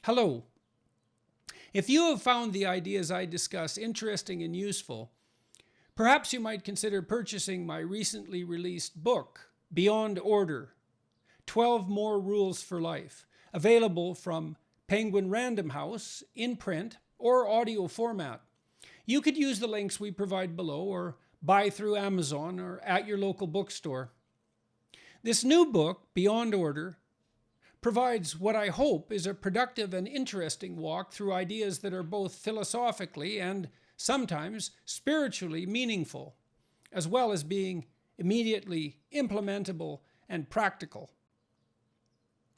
Hello. If you have found the ideas I discuss interesting and useful, perhaps you might consider purchasing my recently released book, Beyond Order, 12 More Rules for Life, available from Penguin Random House in print or audio format. You could use the links we provide below or buy through Amazon or at your local bookstore. This new book, Beyond Order, provides what I hope is a productive and interesting walk through ideas that are both philosophically and sometimes spiritually meaningful, as well as being immediately implementable and practical.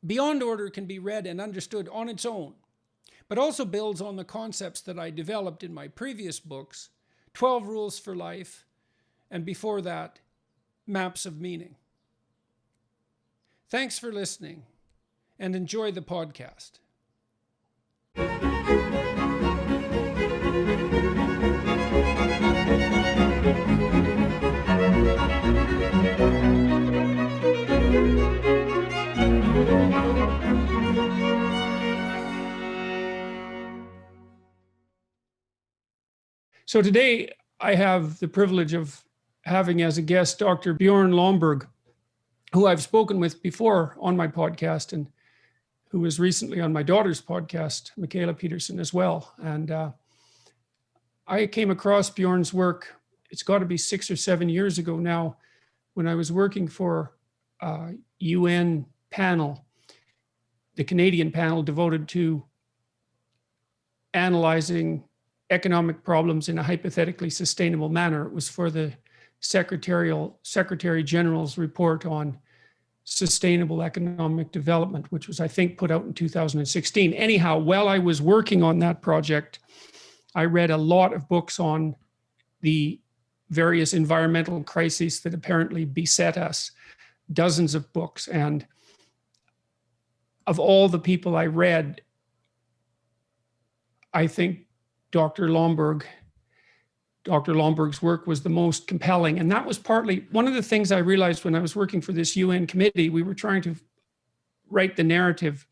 Beyond Order can be read and understood on its own, but also builds on the concepts that I developed in my previous books, 12 Rules for Life, and before that, Maps of Meaning. Thanks for listening, and enjoy the podcast. So today I have the privilege of having as a guest Dr. Bjorn Lomborg, who I've spoken with before on my podcast and who was recently on my daughter's podcast, Michaela Peterson, as well. And I came across Bjorn's work, it's got to be 6 or 7 years ago now, when I was working for a UN panel, the Canadian panel devoted to analyzing economic problems in a hypothetically sustainable manner. It was for the Secretary General's report on sustainable economic development, which was, I think, put out in 2016. Anyhow, while I was working on that project, I read a lot of books on the various environmental crises that apparently beset us, dozens of books. And of all the people I read, I think Dr. Lomborg's work was the most compelling. And that was partly one of the things I realized when I was working for this UN committee. We were trying to write the narrative,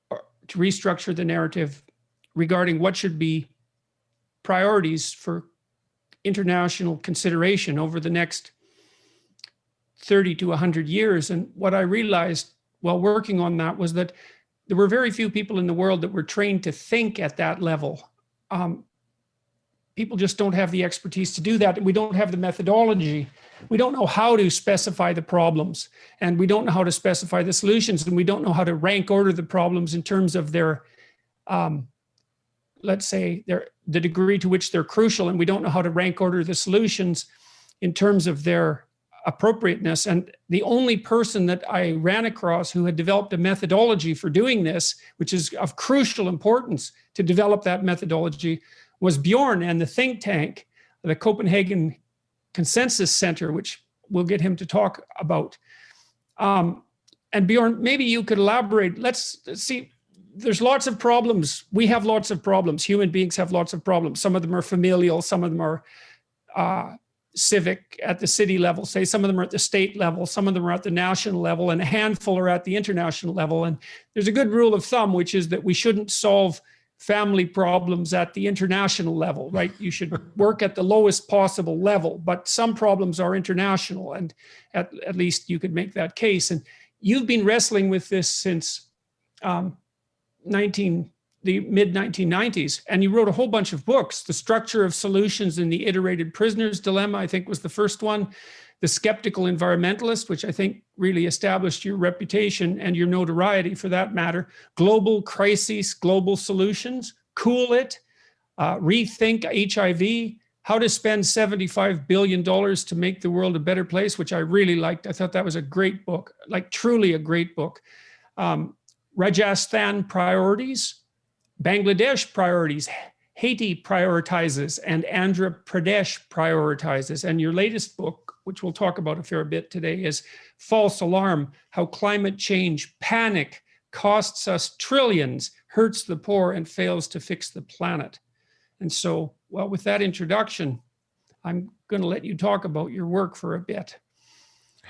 to restructure the narrative regarding what should be priorities for international consideration over the next 30 to 100 years. And what I realized while working on that was that there were very few people in the world that were trained to think at that level. People just don't have the expertise to do that. And we don't have the methodology. We don't know how to specify the problems, and we don't know how to specify the solutions, and we don't know how to rank order the problems in terms of their, let's say, the degree to which they're crucial, and we don't know how to rank order the solutions in terms of their appropriateness. And the only person that I ran across who had developed a methodology for doing this, which is of crucial importance to develop that methodology, was Bjorn and the think tank, the Copenhagen Consensus Center, which we'll get him to talk about. And Bjorn, maybe you could elaborate. Let's see, there's lots of problems. We have lots of problems. Human beings have lots of problems. Some of them are familial, some of them are civic at the city level, say some of them are at the state level, some of them are at the national level, and a handful are at the international level. And there's a good rule of thumb, which is that we shouldn't solve family problems at the international level, right? You should work at the lowest possible level, but some problems are international, and at least you could make that case. And you've been wrestling with this since the mid-1990s, and you wrote a whole bunch of books. The Structure of Solutions in the Iterated Prisoner's Dilemma, I think, was the first one. The Skeptical Environmentalist, which I think really established your reputation and your notoriety for that matter. Global Crises, Global Solutions, Cool It, Rethink HIV, How to Spend $75 billion to Make the World a Better Place, which I really liked. I thought that was a great book, like truly a great book. Rajasthan Priorities, Bangladesh Priorities, Haiti Prioritizes, and Andhra Pradesh Prioritizes. And your latest book, which we'll talk about a fair bit today, is False Alarm: How Climate Change Panic Costs Us Trillions, Hurts the Poor, and Fails to Fix the Planet. And so, well, with that introduction, I'm going to let you talk about your work for a bit.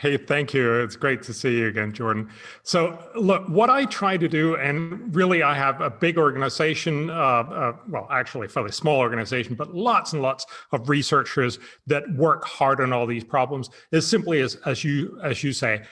Hey, thank you. It's great to see you again, Jordan. So look, what I try to do, and really I have a big organization, well, actually a fairly small organization, but lots and lots of researchers that work hard on all these problems, is simply as you say,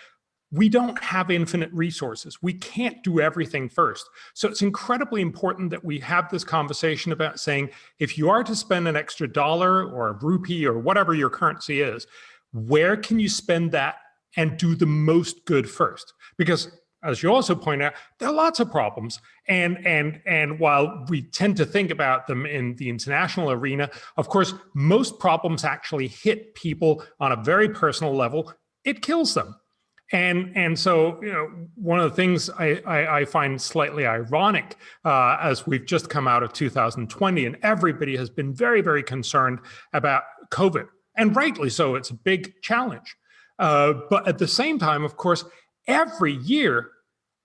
we don't have infinite resources. We can't do everything first. So it's incredibly important that we have this conversation about saying, if you are to spend an extra dollar or a rupee or whatever your currency is, where can you spend that and do the most good first? Because as you also point out, there are lots of problems. And while we tend to think about them in the international arena, of course, most problems actually hit people on a very personal level. It kills them. And so, you know, one of the things I find slightly ironic as we've just come out of 2020 and everybody has been very, very concerned about COVID. And rightly so, it's a big challenge. But at the same time, of course, every year,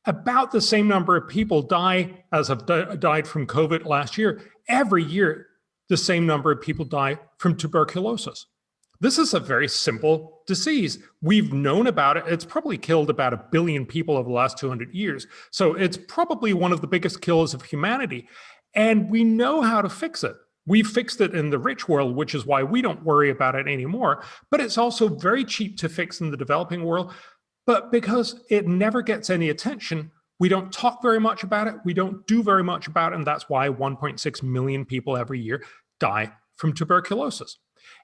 about the same number of people die as have died from COVID last year. Every year, the same number of people die from tuberculosis. This is a very simple disease. We've known about it. It's probably killed about 1 billion people over the last 200 years. So it's probably one of the biggest killers of humanity. And we know how to fix it. We've fixed it in the rich world, which is why we don't worry about it anymore. But it's also very cheap to fix in the developing world. But because it never gets any attention, we don't talk very much about it. We don't do very much about it. And that's why 1.6 million people every year die from tuberculosis.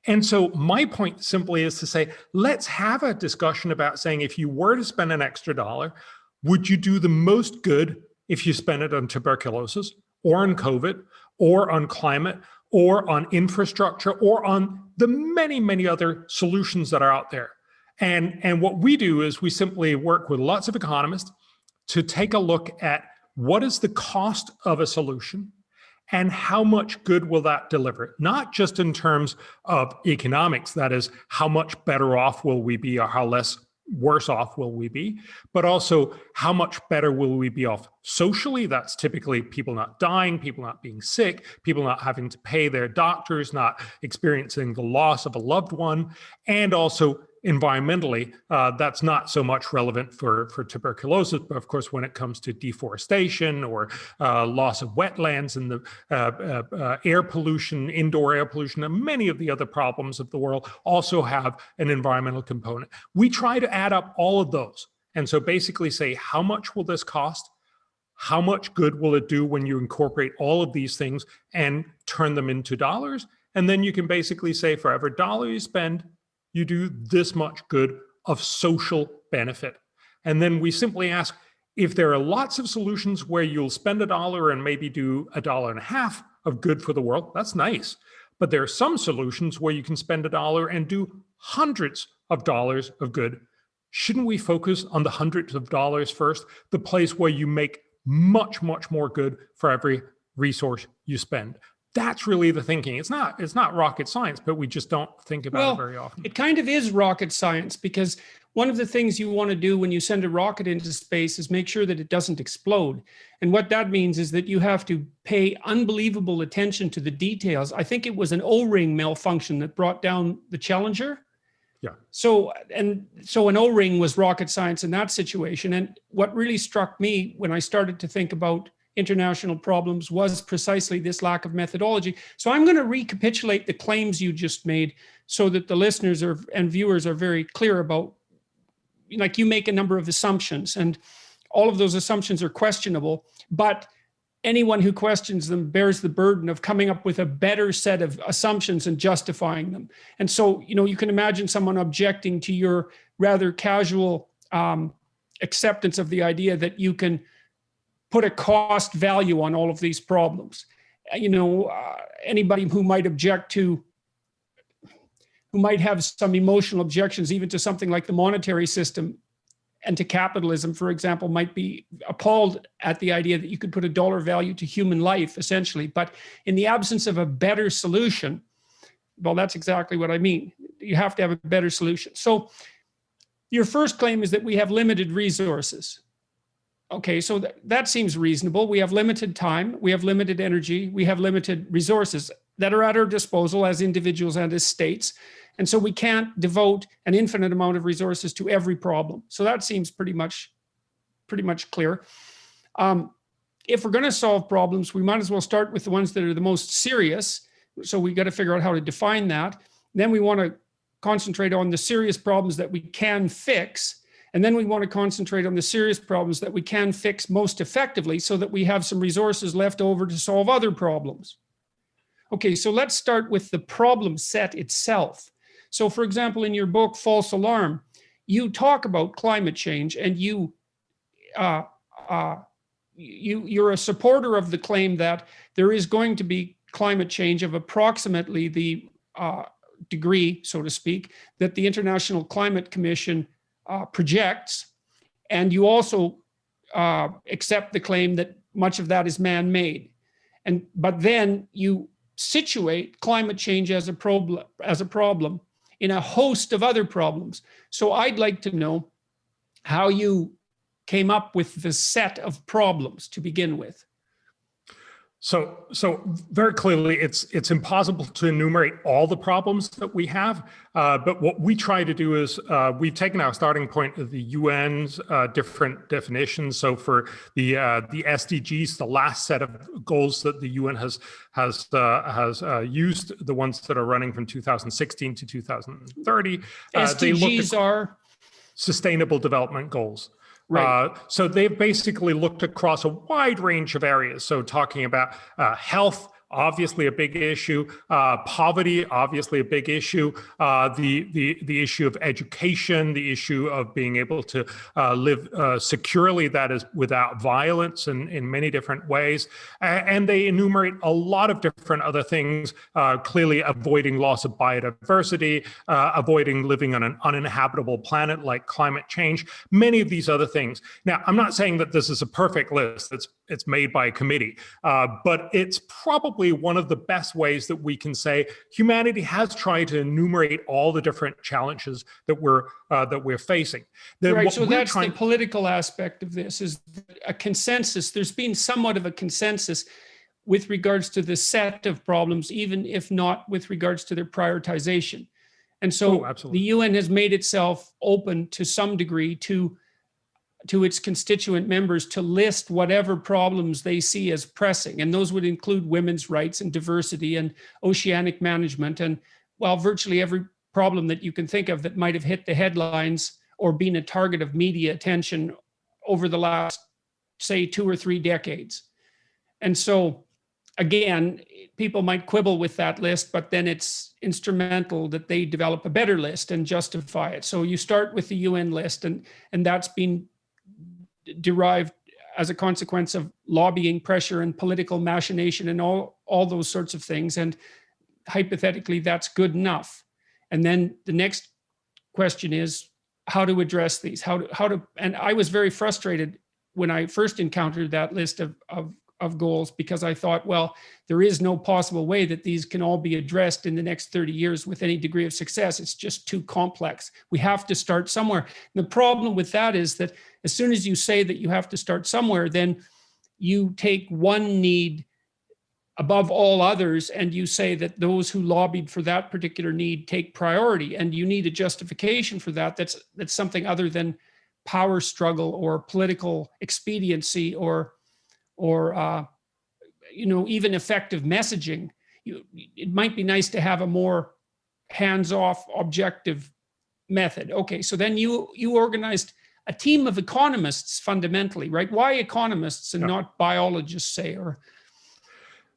And so my point simply is to say, let's have a discussion about saying, if you were to spend an extra dollar, would you do the most good if you spend it on tuberculosis or on COVID or on climate or on infrastructure or on the many, many other solutions that are out there? And what we do is we simply work with lots of economists to take a look at what is the cost of a solution and how much good will that deliver? Not just in terms of economics, that is, how much better off will we be or how less worse off will we be, but also how much better will we be off socially? That's typically people not dying, people not being sick, people not having to pay their doctors, not experiencing the loss of a loved one, and also environmentally, that's not so much relevant for tuberculosis, but of course, when it comes to deforestation or loss of wetlands and the air pollution, indoor air pollution, and many of the other problems of the world also have an environmental component. We try to add up all of those. And so basically say, how much will this cost? How much good will it do when you incorporate all of these things and turn them into dollars? And then you can basically say, for every dollar you spend, you do this much good of social benefit. And then we simply ask, if there are lots of solutions where you'll spend $1 and maybe do $1.50 of good for the world, that's nice. But there are some solutions where you can spend $1 and do hundreds of dollars of good. Shouldn't we focus on the hundreds of dollars first, the place where you make much, much more good for every resource you spend? That's really the thinking. It's not rocket science, but we just don't think about it very often. It kind of is rocket science, because one of the things you want to do when you send a rocket into space is make sure that it doesn't explode. And what that means is that you have to pay unbelievable attention to the details. I think it was an O-ring malfunction that brought down the Challenger. Yeah. So an O-ring was rocket science in that situation. And what really struck me when I started to think about international problems was precisely this lack of methodology. So I'm going to recapitulate the claims you just made so that the listeners and viewers are very clear about, like, you make a number of assumptions and all of those assumptions are questionable, but anyone who questions them bears the burden of coming up with a better set of assumptions and justifying them. And so, you know, you can imagine someone objecting to your rather casual acceptance of the idea that you can put a cost value on all of these problems. You know, anybody who might object to, who might have some emotional objections even to something like the monetary system and to capitalism, for example, might be appalled at the idea that you could put a dollar value to human life, essentially. But in the absence of a better solution, well, that's exactly what I mean. You have to have a better solution. So your first claim is that we have limited resources. Okay, so that seems reasonable. We have limited time, we have limited energy, we have limited resources that are at our disposal as individuals and as states. And so we can't devote an infinite amount of resources to every problem. So that seems pretty much clear. If we're going to solve problems, we might as well start with the ones that are the most serious. So we got to figure out how to define that. Then we want to concentrate on the serious problems that we can fix. And then we want to concentrate on the serious problems that we can fix most effectively so that we have some resources left over to solve other problems. Okay, so let's start with the problem set itself. So for example, in your book, False Alarm, you talk about climate change, and you're a supporter of the claim that there is going to be climate change of approximately the degree, so to speak, that the International Climate Commission projects. And you also accept the claim that much of that is man-made. But then you situate climate change as a problem in a host of other problems. So I'd like to know how you came up with the set of problems to begin with. So very clearly, it's impossible to enumerate all the problems that we have. But what we try to do is we've taken our starting point of the UN's different definitions. So for the SDGs, the last set of goals that the UN has used, the ones that are running from 2016 to 2030, SDGs are Sustainable Development Goals. Right. So they've basically looked across a wide range of areas. So talking about health, obviously a big issue, poverty, obviously a big issue, the issue of education, the issue of being able to live securely, that is without violence in many different ways. And they enumerate a lot of different other things, clearly avoiding loss of biodiversity, avoiding living on an uninhabitable planet like climate change, many of these other things. Now, I'm not saying that this is a perfect list. It's made by a committee, but it's probably one of the best ways that we can say humanity has tried to enumerate all the different challenges that we're facing. Right, so that's the political aspect of this, is a consensus. There's been somewhat of a consensus with regards to the set of problems, even if not with regards to their prioritization. And so the UN has made itself open to some degree to its constituent members to list whatever problems they see as pressing. And those would include women's rights and diversity and oceanic management. And well, virtually every problem that you can think of that might have hit the headlines or been a target of media attention over the last, say, 2 or 3 decades. And so, again, people might quibble with that list, but then it's instrumental that they develop a better list and justify it. So you start with the UN list, and that's been derived as a consequence of lobbying pressure and political machination and all those sorts of things. And hypothetically, that's good enough. And then the next question is how to address these, how to, and I was very frustrated when I first encountered that list of goals, because I thought, well, there is no possible way that these can all be addressed in the next 30 years with any degree of success. It's just too complex. We have to start somewhere. And the problem with that is that as soon as you say that you have to start somewhere, then you take one need above all others, and you say that those who lobbied for that particular need take priority, and you need a justification for that. That's something other than power struggle or political expediency or even effective messaging. It might be nice to have a more hands-off, objective method. Okay, so then you organized a team of economists fundamentally, right? Why economists and not biologists, say, or?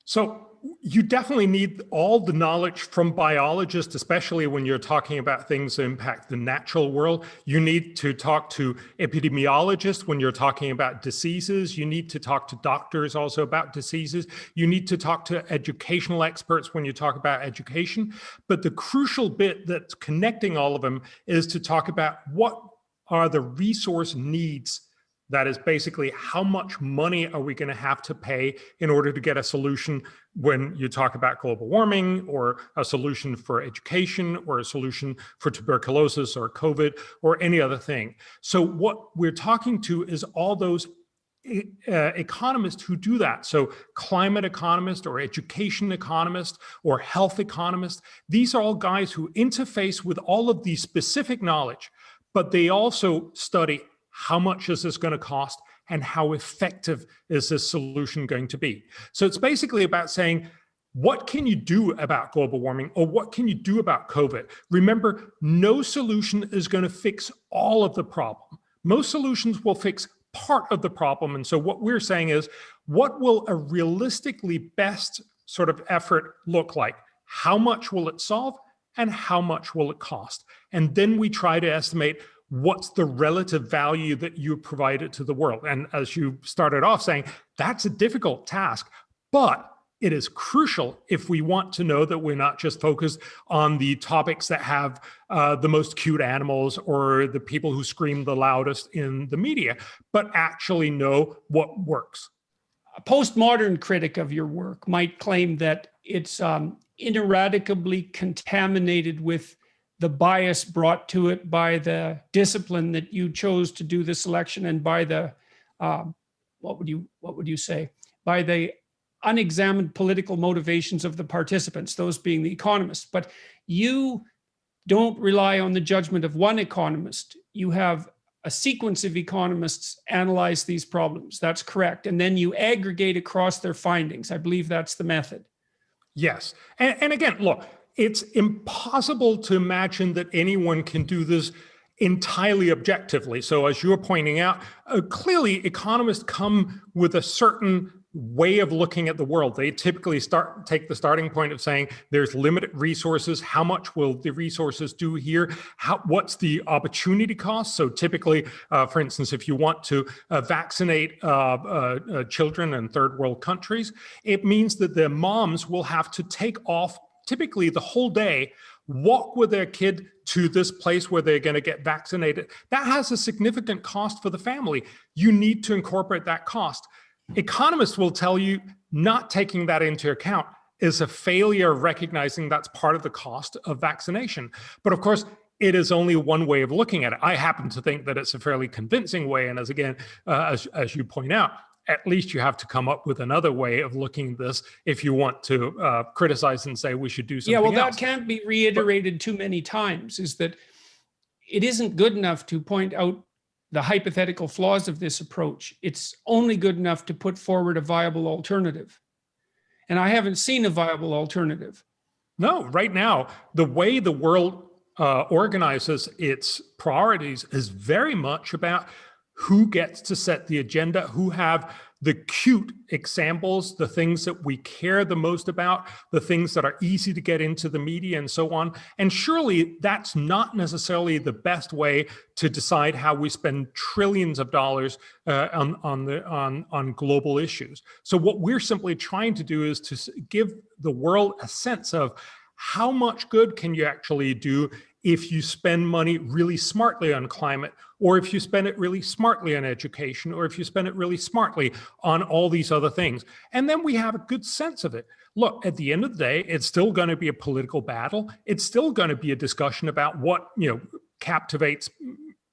So you definitely need all the knowledge from biologists, especially when you're talking about things that impact the natural world. You need to talk to epidemiologists when you're talking about diseases. You need to talk to doctors also about diseases. You need to talk to educational experts when you talk about education. But the crucial bit that's connecting all of them is to talk about what are the resource needs. That is basically how much money are we going to have to pay in order to get a solution when you talk about global warming, or a solution for education, or a solution for tuberculosis or COVID or any other thing. So what we're talking to is all those economists who do that. So climate economist or education economist or health economist, these are all guys who interface with all of the specific knowledge, but they also study how much is this going to cost and how effective is this solution going to be. So it's basically about saying, what can you do about global warming, or what can you do about COVID? Remember, no solution is going to fix all of the problem. Most solutions will fix part of the problem. And so what we're saying is, what will a realistically best sort of effort look like? How much will it solve, and how much will it cost? And then we try to estimate what's the relative value that you provided to the world. And as you started off saying, that's a difficult task, but it is crucial if we want to know that we're not just focused on the topics that have the most cute animals or the people who scream the loudest in the media, but actually know what works. A postmodern critic of your work might claim that it's ineradicably contaminated with the bias brought to it by the discipline that you chose to do the selection, and by the, what would you say, by the unexamined political motivations of the participants, those being the economists. But you don't rely on the judgment of one economist. You have a sequence of economists analyze these problems. That's correct. And then you aggregate across their findings. I believe that's the method. Yes. And again, look, it's impossible to imagine that anyone can do this entirely objectively. So as you're pointing out, clearly economists come with a certain way of looking at the world. They typically take the starting point of saying there's limited resources. How much will the resources do here? What's the opportunity cost? So typically, for instance, if you want to vaccinate children in third world countries, it means that their moms will have to take off typically the whole day, walk with their kid to this place where they're going to get vaccinated. That has a significant cost for the family. You need to incorporate that cost. Economists will tell you not taking that into account is a failure of recognizing that's part of the cost of vaccination. But of course, it is only one way of looking at it. I happen to think that it's a fairly convincing way. And as you point out, at least you have to come up with another way of looking at this if you want to criticize and say we should do something else. Yeah, well, that can't be reiterated too many times, is that it isn't good enough to point out the hypothetical flaws of this approach. It's only good enough to put forward a viable alternative. And I haven't seen a viable alternative. No, right now, the way the world organizes its priorities is very much about who gets to set the agenda, who have the cute examples, the things that we care the most about, the things that are easy to get into the media and so on. And surely that's not necessarily the best way to decide how we spend trillions of dollars on global issues. So what we're simply trying to do is to give the world a sense of how much good can you actually do if you spend money really smartly on climate, or if you spend it really smartly on education, or if you spend it really smartly on all these other things. And then we have a good sense of it. Look, at the end of the day, it's still going to be a political battle. It's still going to be a discussion about what, captivates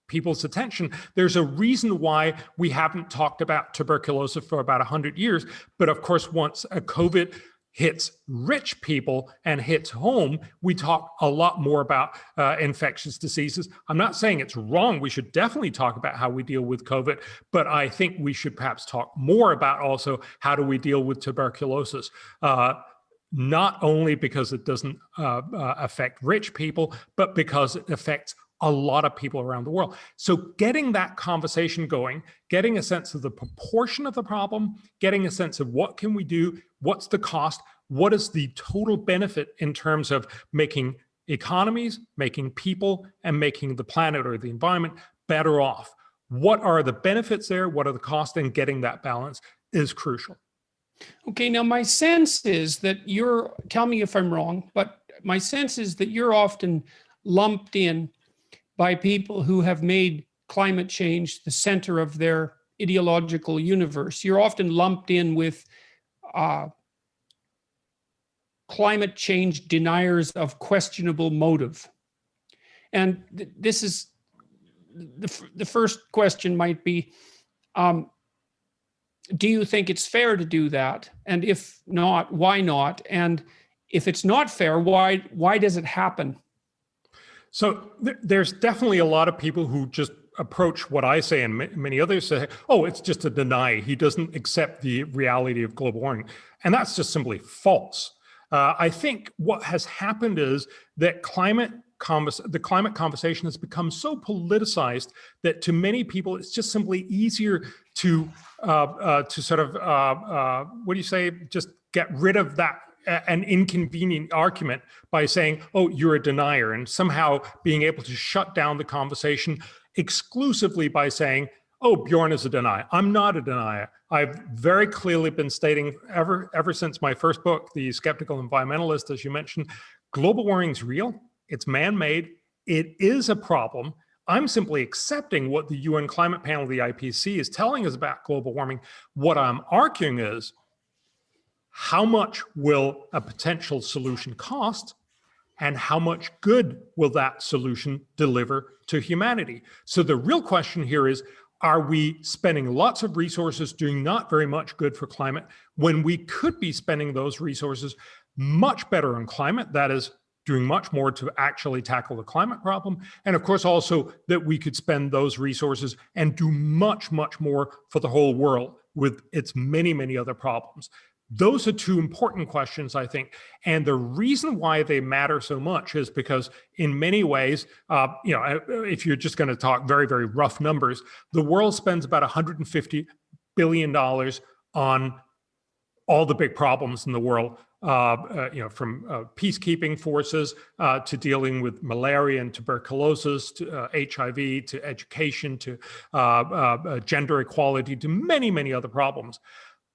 people's attention. There's a reason why we haven't talked about tuberculosis for about 100 years. But of course, once a COVID hits rich people and hits home, we talk a lot more about infectious diseases. I'm not saying it's wrong. We should definitely talk about how we deal with COVID, but I think we should perhaps talk more about also how do we deal with tuberculosis, not only because it doesn't affect rich people, but because it affects a lot of people around the world. So getting that conversation going, getting a sense of the proportion of the problem, getting a sense of what can we do, what's the cost, what is the total benefit in terms of making economies, making people, and making the planet or the environment better off. What are the benefits there? What are the costs? And getting that balance is crucial. Okay, now my sense is that tell me if I'm wrong, but my sense is that you're often lumped in by people who have made climate change the center of their ideological universe. You're often lumped in with climate change deniers of questionable motive. And this is, the first question might be, do you think it's fair to do that? And if not, why not? And if it's not fair, why does it happen? So there's definitely a lot of people who just approach what I say and many others say, oh, it's just a deny. He doesn't accept the reality of global warming. And that's just simply false. I think what has happened is that the climate conversation has become so politicized that to many people, it's just simply easier to sort of, what do you say, just get rid of that an inconvenient argument by saying, oh, you're a denier, and somehow being able to shut down the conversation exclusively by saying, oh, Bjorn is a denier. I'm not a denier. I've very clearly been stating ever since my first book, The Skeptical Environmentalist, as you mentioned, global warming is real. It's man-made. It is a problem. I'm simply accepting what the UN climate panel, the IPCC, is telling us about global warming. What I'm arguing is, how much will a potential solution cost, and how much good will that solution deliver to humanity? So the real question here is, are we spending lots of resources doing not very much good for climate when we could be spending those resources much better on climate, that is, doing much more to actually tackle the climate problem? And of course, also that we could spend those resources and do much, much more for the whole world with its many, many other problems. Those are two important questions, I think. And the reason why they matter so much is because in many ways, if you're just going to talk very, very rough numbers, the world spends about $150 billion on all the big problems in the world, from peacekeeping forces to dealing with malaria and tuberculosis, to HIV, to education, to gender equality, to many, many other problems.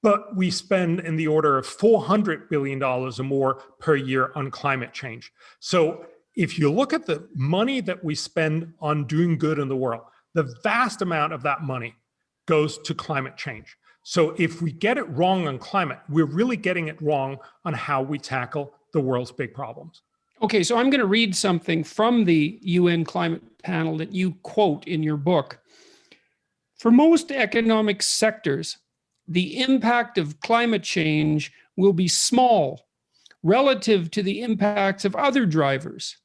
But we spend in the order of $400 billion or more per year on climate change. So if you look at the money that we spend on doing good in the world, the vast amount of that money goes to climate change. So if we get it wrong on climate, we're really getting it wrong on how we tackle the world's big problems. Okay, so I'm going to read something from the UN climate panel that you quote in your book. For most economic sectors, the impact of climate change will be small relative to the impacts of other drivers,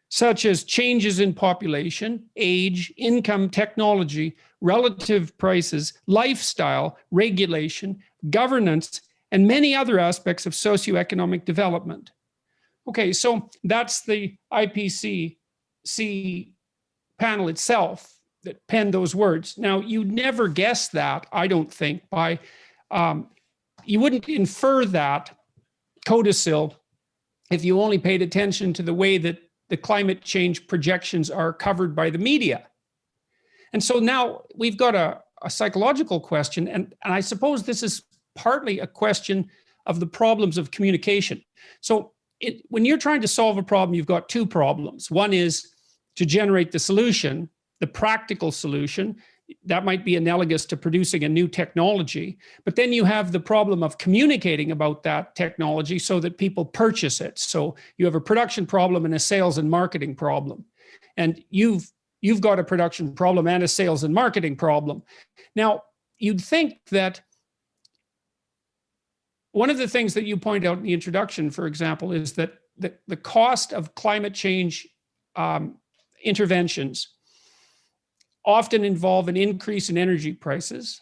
such as changes in population, age, income, technology, relative prices, lifestyle, regulation, governance, and many other aspects of socioeconomic development. Okay, so that's the IPCC panel itself that penned those words. Now, you'd never guess that, I don't think, by, you wouldn't infer that codicil if you only paid attention to the way that the climate change projections are covered by the media. And so now we've got a psychological question, and I suppose this is partly a question of the problems of communication. So when you're trying to solve a problem, you've got two problems. One is to generate the solution, the practical solution. That might be analogous to producing a new technology, but then you have the problem of communicating about that technology so that people purchase it. So you have a production problem and a sales and marketing problem. And you've got a production problem and a sales and marketing problem. Now, you'd think that one of the things that you point out in the introduction, for example, is that the cost of climate change interventions often involve an increase in energy prices.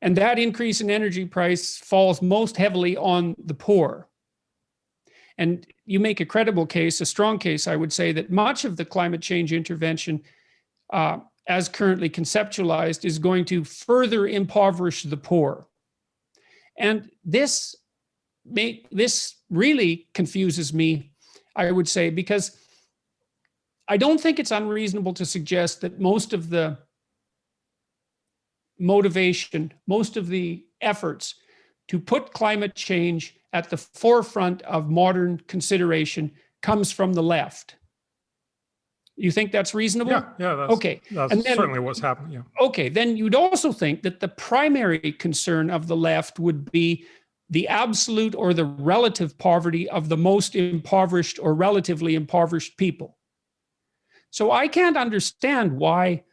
And that increase in energy price falls most heavily on the poor. And you make a credible case, a strong case, I would say, that much of the climate change intervention, as currently conceptualized, is going to further impoverish the poor. And this really confuses me, I would say, because I don't think it's unreasonable to suggest that most of the motivation, most of the efforts to put climate change at the forefront of modern consideration comes from the left. You think that's reasonable? Yeah, that's, okay. That's and then, certainly what's happening. Yeah. Okay, then you'd also think that the primary concern of the left would be the absolute or the relative poverty of the most impoverished or relatively impoverished people. So I can't understand why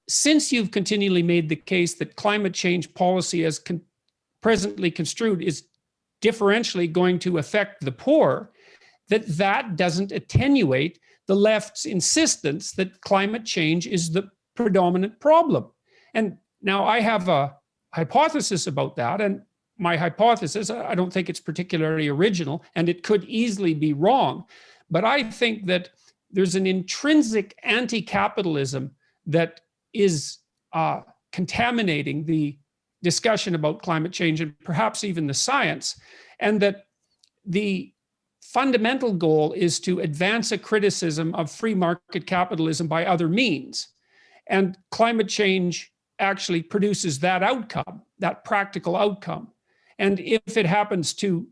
since you've continually made the case that climate change policy as presently construed is differentially going to affect the poor, that doesn't attenuate the left's insistence that climate change is the predominant problem. And now I have a hypothesis about that, and my hypothesis, I don't think it's particularly original, and it could easily be wrong, but I think that there's an intrinsic anti-capitalism that is contaminating the discussion about climate change and perhaps even the science, and that the fundamental goal is to advance a criticism of free market capitalism by other means. And climate change actually produces that outcome, that practical outcome. And if it happens to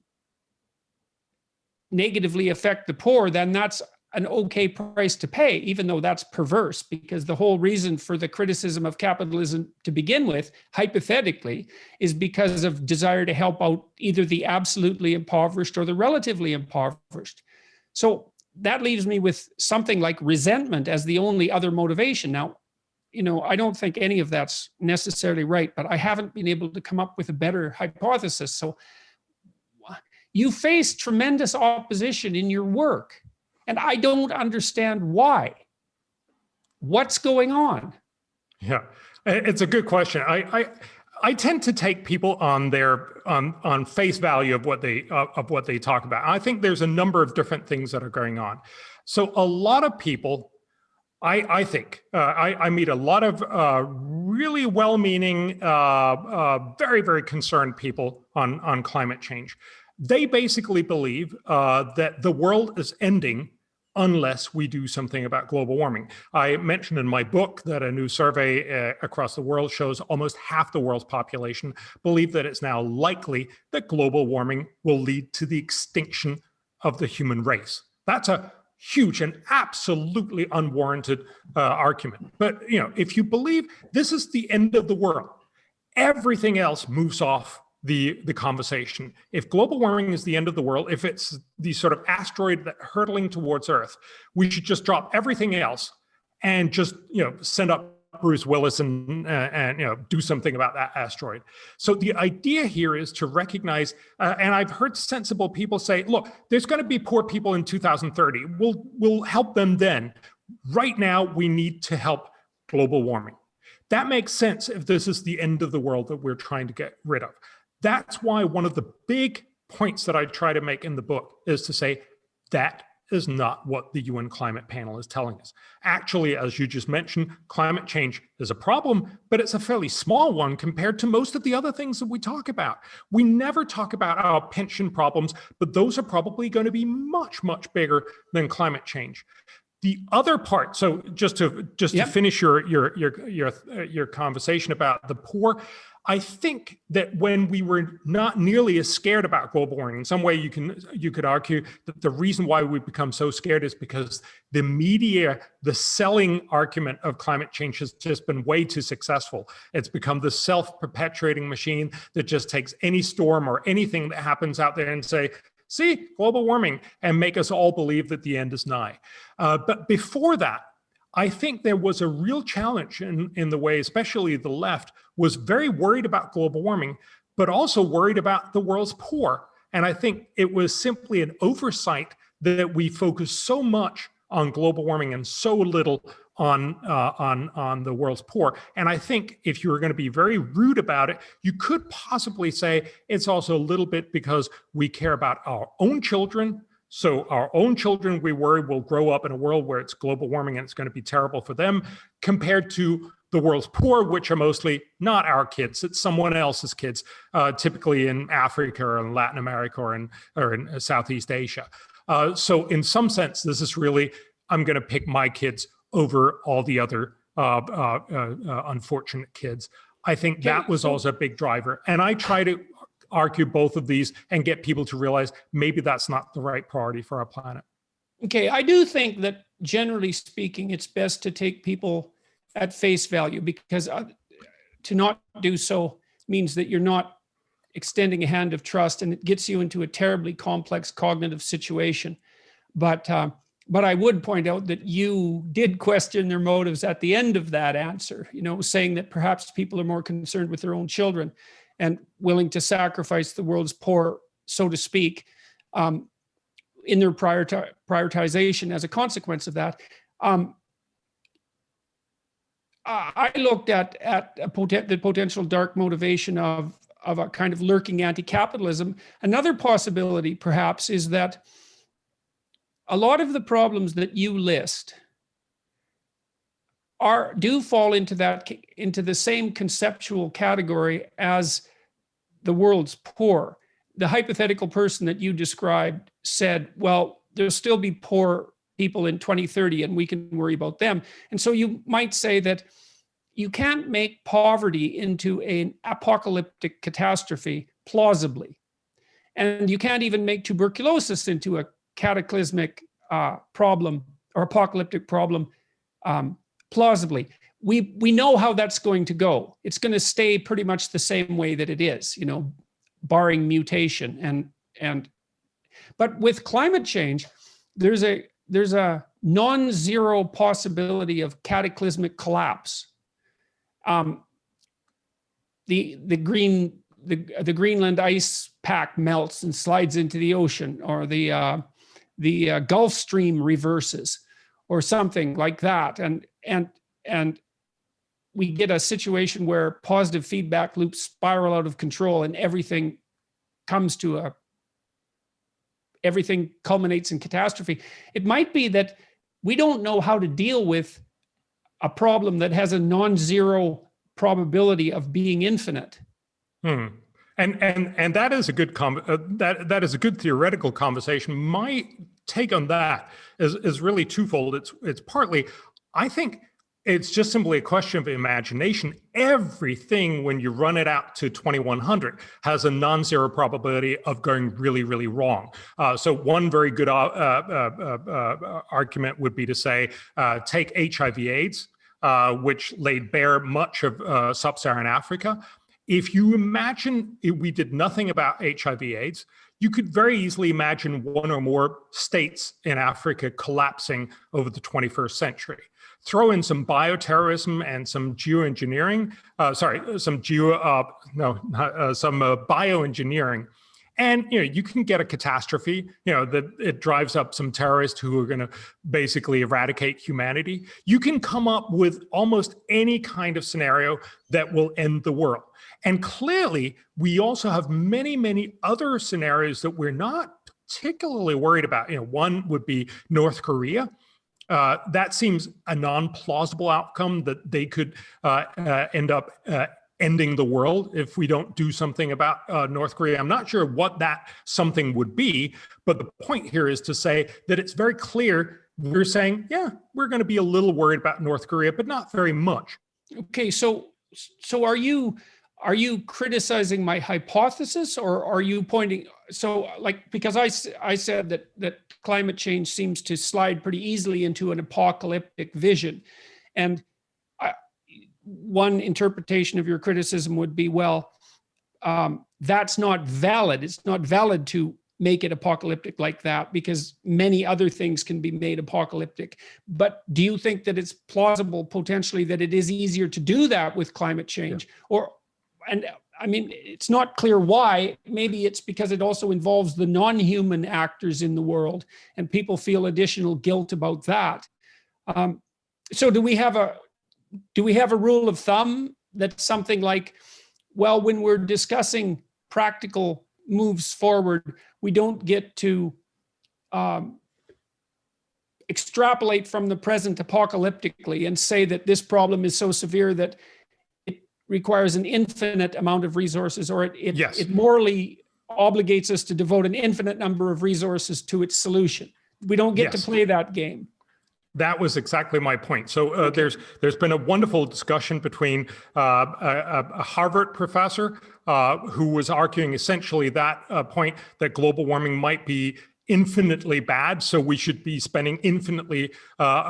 negatively affect the poor, then that's an okay price to pay, even though that's perverse, because the whole reason for the criticism of capitalism to begin with, hypothetically, is because of desire to help out either the absolutely impoverished or the relatively impoverished. So that leaves me with something like resentment as the only other motivation. Now, I don't think any of that's necessarily right, but I haven't been able to come up with a better hypothesis. So you face tremendous opposition in your work, and I don't understand why. What's going on? Yeah, it's a good question. I tend to take people on their on face value of what they talk about. I think there's a number of different things that are going on. So a lot of people, I think, I meet a lot of really well-meaning, very, very concerned people on climate change. They basically believe that the world is ending unless we do something about global warming. I mentioned in my book that a new survey across the world shows almost half the world's population believe that it's now likely that global warming will lead to the extinction of the human race. That's a huge and absolutely unwarranted argument. But if you believe this is the end of the world, everything else moves off the conversation. If global warming is the end of the world, if it's the sort of asteroid that hurtling towards Earth, we should just drop everything else and just send up Bruce Willis and do something about that asteroid. So the idea here is to recognize, and I've heard sensible people say, look, there's going to be poor people in 2030. We'll help them then. Right now, we need to help global warming. That makes sense if this is the end of the world that we're trying to get rid of. That's why one of the big points that I try to make in the book is to say that is not what the UN climate panel is telling us. Actually, as you just mentioned, climate change is a problem, but it's a fairly small one compared to most of the other things that we talk about. We never talk about our pension problems, but those are probably going to be much, much bigger than climate change. The other part, so just to finish your conversation about the poor, I think that when we were not nearly as scared about global warming, in some way you could argue that the reason why we've become so scared is because the media, the selling argument of climate change has just been way too successful. It's become the self-perpetuating machine that just takes any storm or anything that happens out there and say, see, global warming, and make us all believe that the end is nigh. But before that, I think there was a real challenge in the way, especially the left, was very worried about global warming, but also worried about the world's poor. And I think it was simply an oversight that we focused so much on global warming and so little on the world's poor. And I think if you were going to be very rude about it, you could possibly say it's also a little bit because we care about our own children. So our own children, we worry, will grow up in a world where it's global warming and it's going to be terrible for them, compared to the world's poor, which are mostly not our kids, it's someone else's kids, typically in Africa or in Latin America or in Southeast Asia. So in some sense, this is really, I'm going to pick my kids over all the other unfortunate kids. I think that was also a big driver. And I try to argue both of these and get people to realize maybe that's not the right priority for our planet. Okay, I do think that generally speaking, it's best to take people at face value, because to not do so means that you're not extending a hand of trust, and it gets you into a terribly complex cognitive situation. But But I would point out that you did question their motives at the end of that answer, saying that perhaps people are more concerned with their own children and willing to sacrifice the world's poor, so to speak, in their prioritization as a consequence of that. I looked at the potential dark motivation of a kind of lurking anti-capitalism. Another possibility, perhaps, is that a lot of the problems that you list do fall into the same conceptual category as the world's poor. The hypothetical person that you described said, well, there'll still be poor people in 2030 and we can worry about them. And so you might say that you can't make poverty into an apocalyptic catastrophe plausibly. And you can't even make tuberculosis into a cataclysmic problem or apocalyptic problem plausibly. We know how that's going to go. It's going to stay pretty much the same way that it is, barring mutation. But with climate change, there's a non-zero possibility of cataclysmic collapse. The Greenland ice pack melts and slides into the ocean, or the Gulf Stream reverses, or something like that, and we get a situation where positive feedback loops spiral out of control, and everything culminates in catastrophe. It might be that we don't know how to deal with a problem that has a non-zero probability of being infinite. And that is a good that is a good theoretical conversation. My take on that is really twofold. It's partly, I think it's just simply a question of imagination. Everything, when you run it out to 2100, has a non-zero probability of going really, really wrong. So one very good argument would be to say, take HIV/AIDS, which laid bare much of sub-Saharan Africa. If you imagine we did nothing about HIV/AIDS, you could very easily imagine one or more states in Africa collapsing over the 21st century. Throw in some bioterrorism and some geoengineering, some bioengineering, and you can get a catastrophe. That it drives up some terrorists who are going to basically eradicate humanity. You can come up with almost any kind of scenario that will end the world. And clearly, we also have many, many other scenarios that we're not particularly worried about. One would be North Korea. That seems a non-plausible outcome, that they could end up ending the world if we don't do something about North Korea. I'm not sure what that something would be, but the point here is to say that it's very clear we're saying, yeah, we're going to be a little worried about North Korea, but not very much. Okay, so are you criticizing my hypothesis, or are you pointing, because I said that climate change seems to slide pretty easily into an apocalyptic vision, and one interpretation of your criticism would be, well, that's not valid. It's not valid to make it apocalyptic like that, because many other things can be made apocalyptic. But do you think that it's plausible potentially that it is easier to do that with climate change? Yeah. It's not clear why. Maybe it's because it also involves the non-human actors in the world, and people feel additional guilt about that. So do we have a rule of thumb that's something like, well, when we're discussing practical moves forward, we don't get to extrapolate from the present apocalyptically and say that this problem is so severe that it requires an infinite amount of resources, or it morally obligates us to devote an infinite number of resources to its solution. We don't get to play that game. That was exactly my point. So there's been a wonderful discussion between a Harvard professor who was arguing essentially that point, that global warming might be infinitely bad, so we should be spending infinitely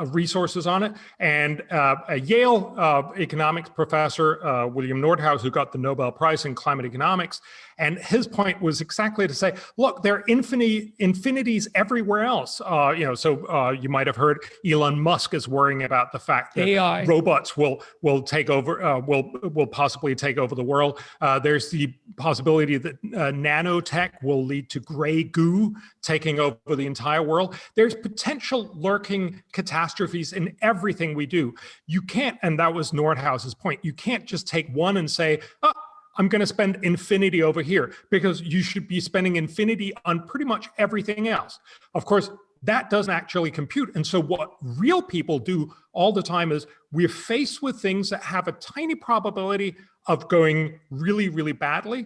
resources on it, and a Yale economics professor, William Nordhaus, who got the Nobel Prize in climate economics, And his point was exactly to say, look, there are infinities everywhere else. You might have heard Elon Musk is worrying about the fact that AI. robots will take over, will possibly take over the world. There's the possibility that nanotech will lead to gray goo taking over the entire world. There's potential lurking catastrophes in everything we do. You can't, and that was Nordhaus's point, you can't just take one and say, oh, I'm going to spend infinity over here, because you should be spending infinity on pretty much everything else. Of course, that doesn't actually compute. And so what real people do all the time is we're faced with things that have a tiny probability of going really, really badly.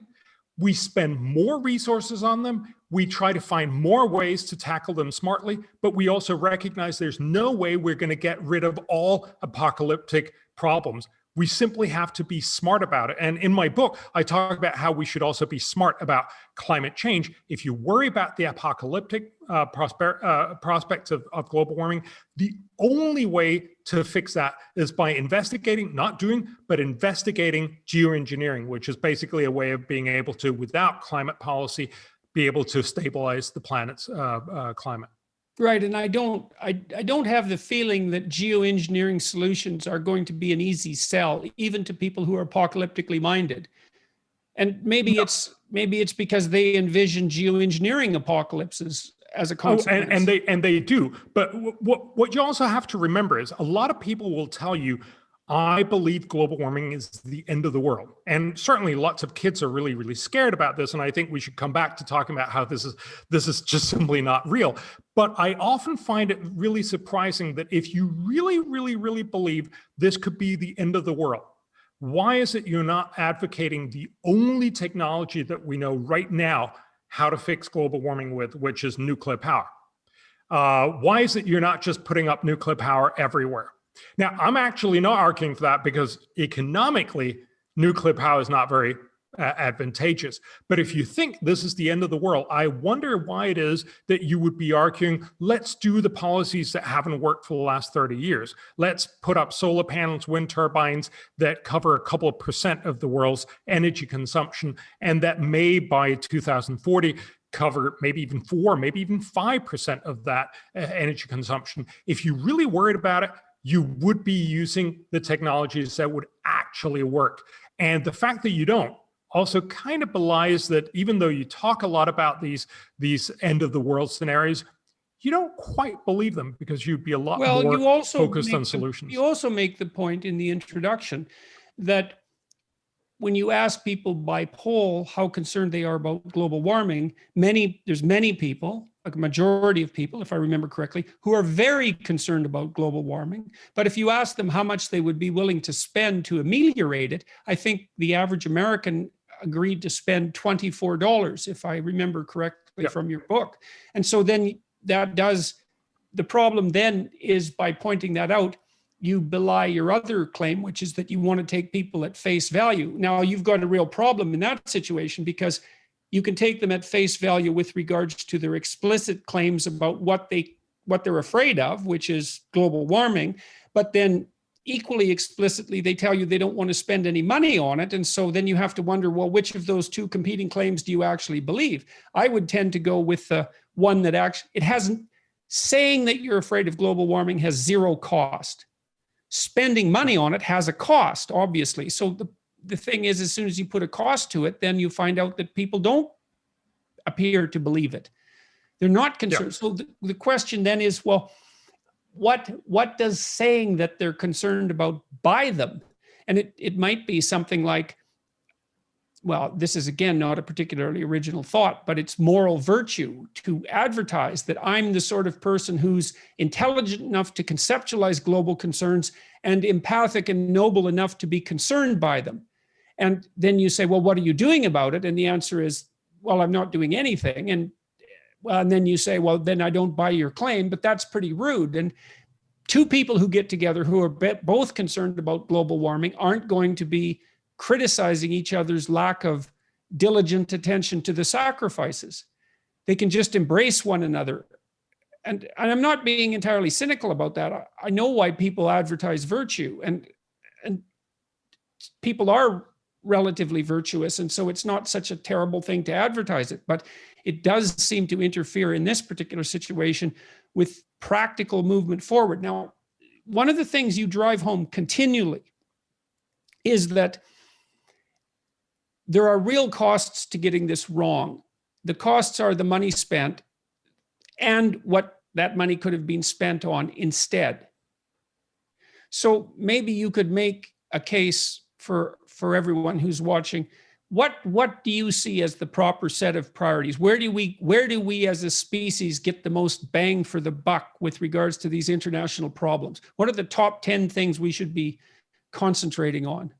We spend more resources on them. We try to find more ways to tackle them smartly, but we also recognize there's no way we're going to get rid of all apocalyptic problems. We simply have to be smart about it. And in my book, I talk about how we should also be smart about climate change. If you worry about the apocalyptic prospects of global warming, the only way to fix that is by investigating, not doing, but investigating geoengineering, which is basically a way of being able to, without climate policy, be able to stabilize the planet's climate. Right, and I don't have the feeling that geoengineering solutions are going to be an easy sell, even to people who are apocalyptically minded. And maybe it's because they envision geoengineering apocalypses as a consequence. And they do. But what you also have to remember is a lot of people will tell you, I believe global warming is the end of the world. And certainly lots of kids are really, really scared about this. And I think we should come back to talking about how this is just simply not real. But I often find it really surprising that if you really, really, really believe this could be the end of the world, why is it you're not advocating the only technology that we know right now how to fix global warming with, which is nuclear power? Why is it you're not just putting up nuclear power everywhere? Now, I'm actually not arguing for that, because economically, nuclear power is not very advantageous. But if you think this is the end of the world, I wonder why it is that you would be arguing, let's do the policies that haven't worked for the last 30 years. Let's put up solar panels, wind turbines that cover a couple of % of the world's energy consumption, and that may, by 2040, cover maybe even 4, maybe even 5% of that energy consumption. If you really worried about it, you would be using the technologies that would actually work. And the fact that you don't also kind of belies that even though you talk a lot about these end of the world scenarios, you don't quite believe them, because you'd be a lot more focused on solutions. You also make the point in the introduction that when you ask people by poll how concerned they are about global warming, there's many people, a majority of people, if I remember correctly, who are very concerned about global warming. But if you ask them how much they would be willing to spend to ameliorate it, I think the average American agreed to spend $24, if I remember correctly from your book. And so then the problem then is, by pointing that out, you belie your other claim, which is that you want to take people at face value. Now, you've got a real problem in that situation, because you can take them at face value with regards to their explicit claims about what they're afraid of, which is global warming. But then equally explicitly, they tell you they don't want to spend any money on it. And so then you have to wonder, well, which of those two competing claims do you actually believe? I would tend to go with the one that actually, it hasn't, saying that you're afraid of global warming has zero cost. Spending money on it has a cost, obviously. So the thing is, as soon as you put a cost to it, then you find out that people don't appear to believe it. They're not concerned. Yeah. So the question then is, well, what does saying that they're concerned about buy them? And it might be something like, well, this is again not a particularly original thought, but it's moral virtue to advertise that I'm the sort of person who's intelligent enough to conceptualize global concerns and empathic and noble enough to be concerned by them. And then you say, well, what are you doing about it? And the answer is, well, I'm not doing anything. And then you say, well, then I don't buy your claim, but that's pretty rude. And two people who get together who are both concerned about global warming aren't going to be criticizing each other's lack of diligent attention to the sacrifices. They can just embrace one another. And I'm not being entirely cynical about that. I know why people advertise virtue, and people are relatively virtuous. And so it's not such a terrible thing to advertise it, but it does seem to interfere in this particular situation with practical movement forward. Now, one of the things you drive home continually is that there are real costs to getting this wrong. The costs are the money spent and what that money could have been spent on instead. So maybe you could make a case for everyone who's watching. What do you see as the proper set of priorities? Where do we as a species get the most bang for the buck with regards to these international problems? What are the top 10 things we should be concentrating on?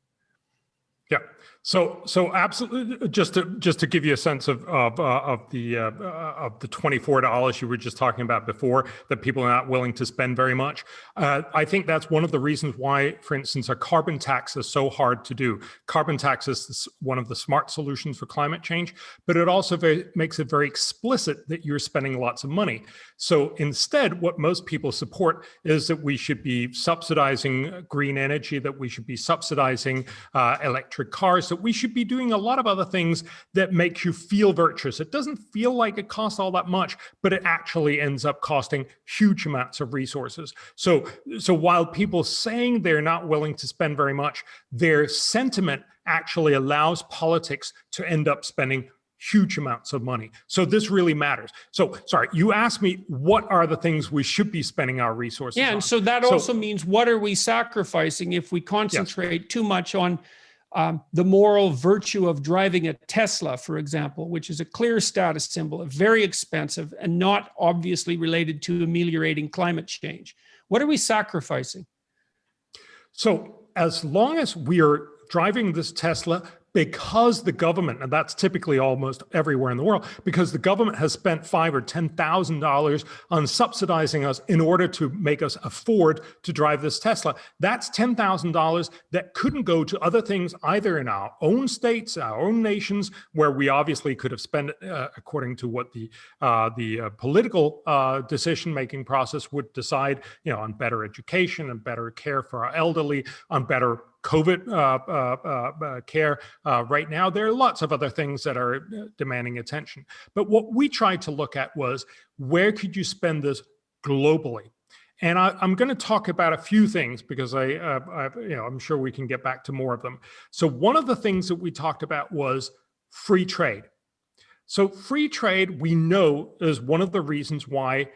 Yeah. So absolutely. Just to give you a sense of the $24 you were just talking about before, that people are not willing to spend very much. I think that's one of the reasons why, for instance, a carbon tax is so hard to do. Carbon tax is one of the smart solutions for climate change, but it also makes it very explicit that you're spending lots of money. So instead, what most people support is that we should be subsidizing green energy, that we should be subsidizing electric cars, that we should be doing a lot of other things that make you feel virtuous. It doesn't feel like it costs all that much, but it actually ends up costing huge amounts of resources. So while people saying they're not willing to spend very much, their sentiment actually allows politics to end up spending huge amounts of money. So this really matters. So sorry, you asked me, what are the things we should be spending our resources on? And so that also means, what are we sacrificing if we concentrate too much on the moral virtue of driving a Tesla, for example, which is a clear status symbol, very expensive and not obviously related to ameliorating climate change? What are we sacrificing? So as long as we are driving this Tesla, because the government, and that's typically almost everywhere in the world, because the government has spent $5,000 or $10,000 on subsidizing us in order to make us afford to drive this Tesla, that's $10,000 that couldn't go to other things either in our own states, our own nations, where we obviously could have spent it according to what the political decision-making process would decide, on better education and better care for our elderly, on better COVID care. Right now, there are lots of other things that are demanding attention. But what we tried to look at was, where could you spend this globally? And I'm going to talk about a few things because I'm sure we can get back to more of them. So one of the things that we talked about was free trade. So free trade, we know, is one of the reasons why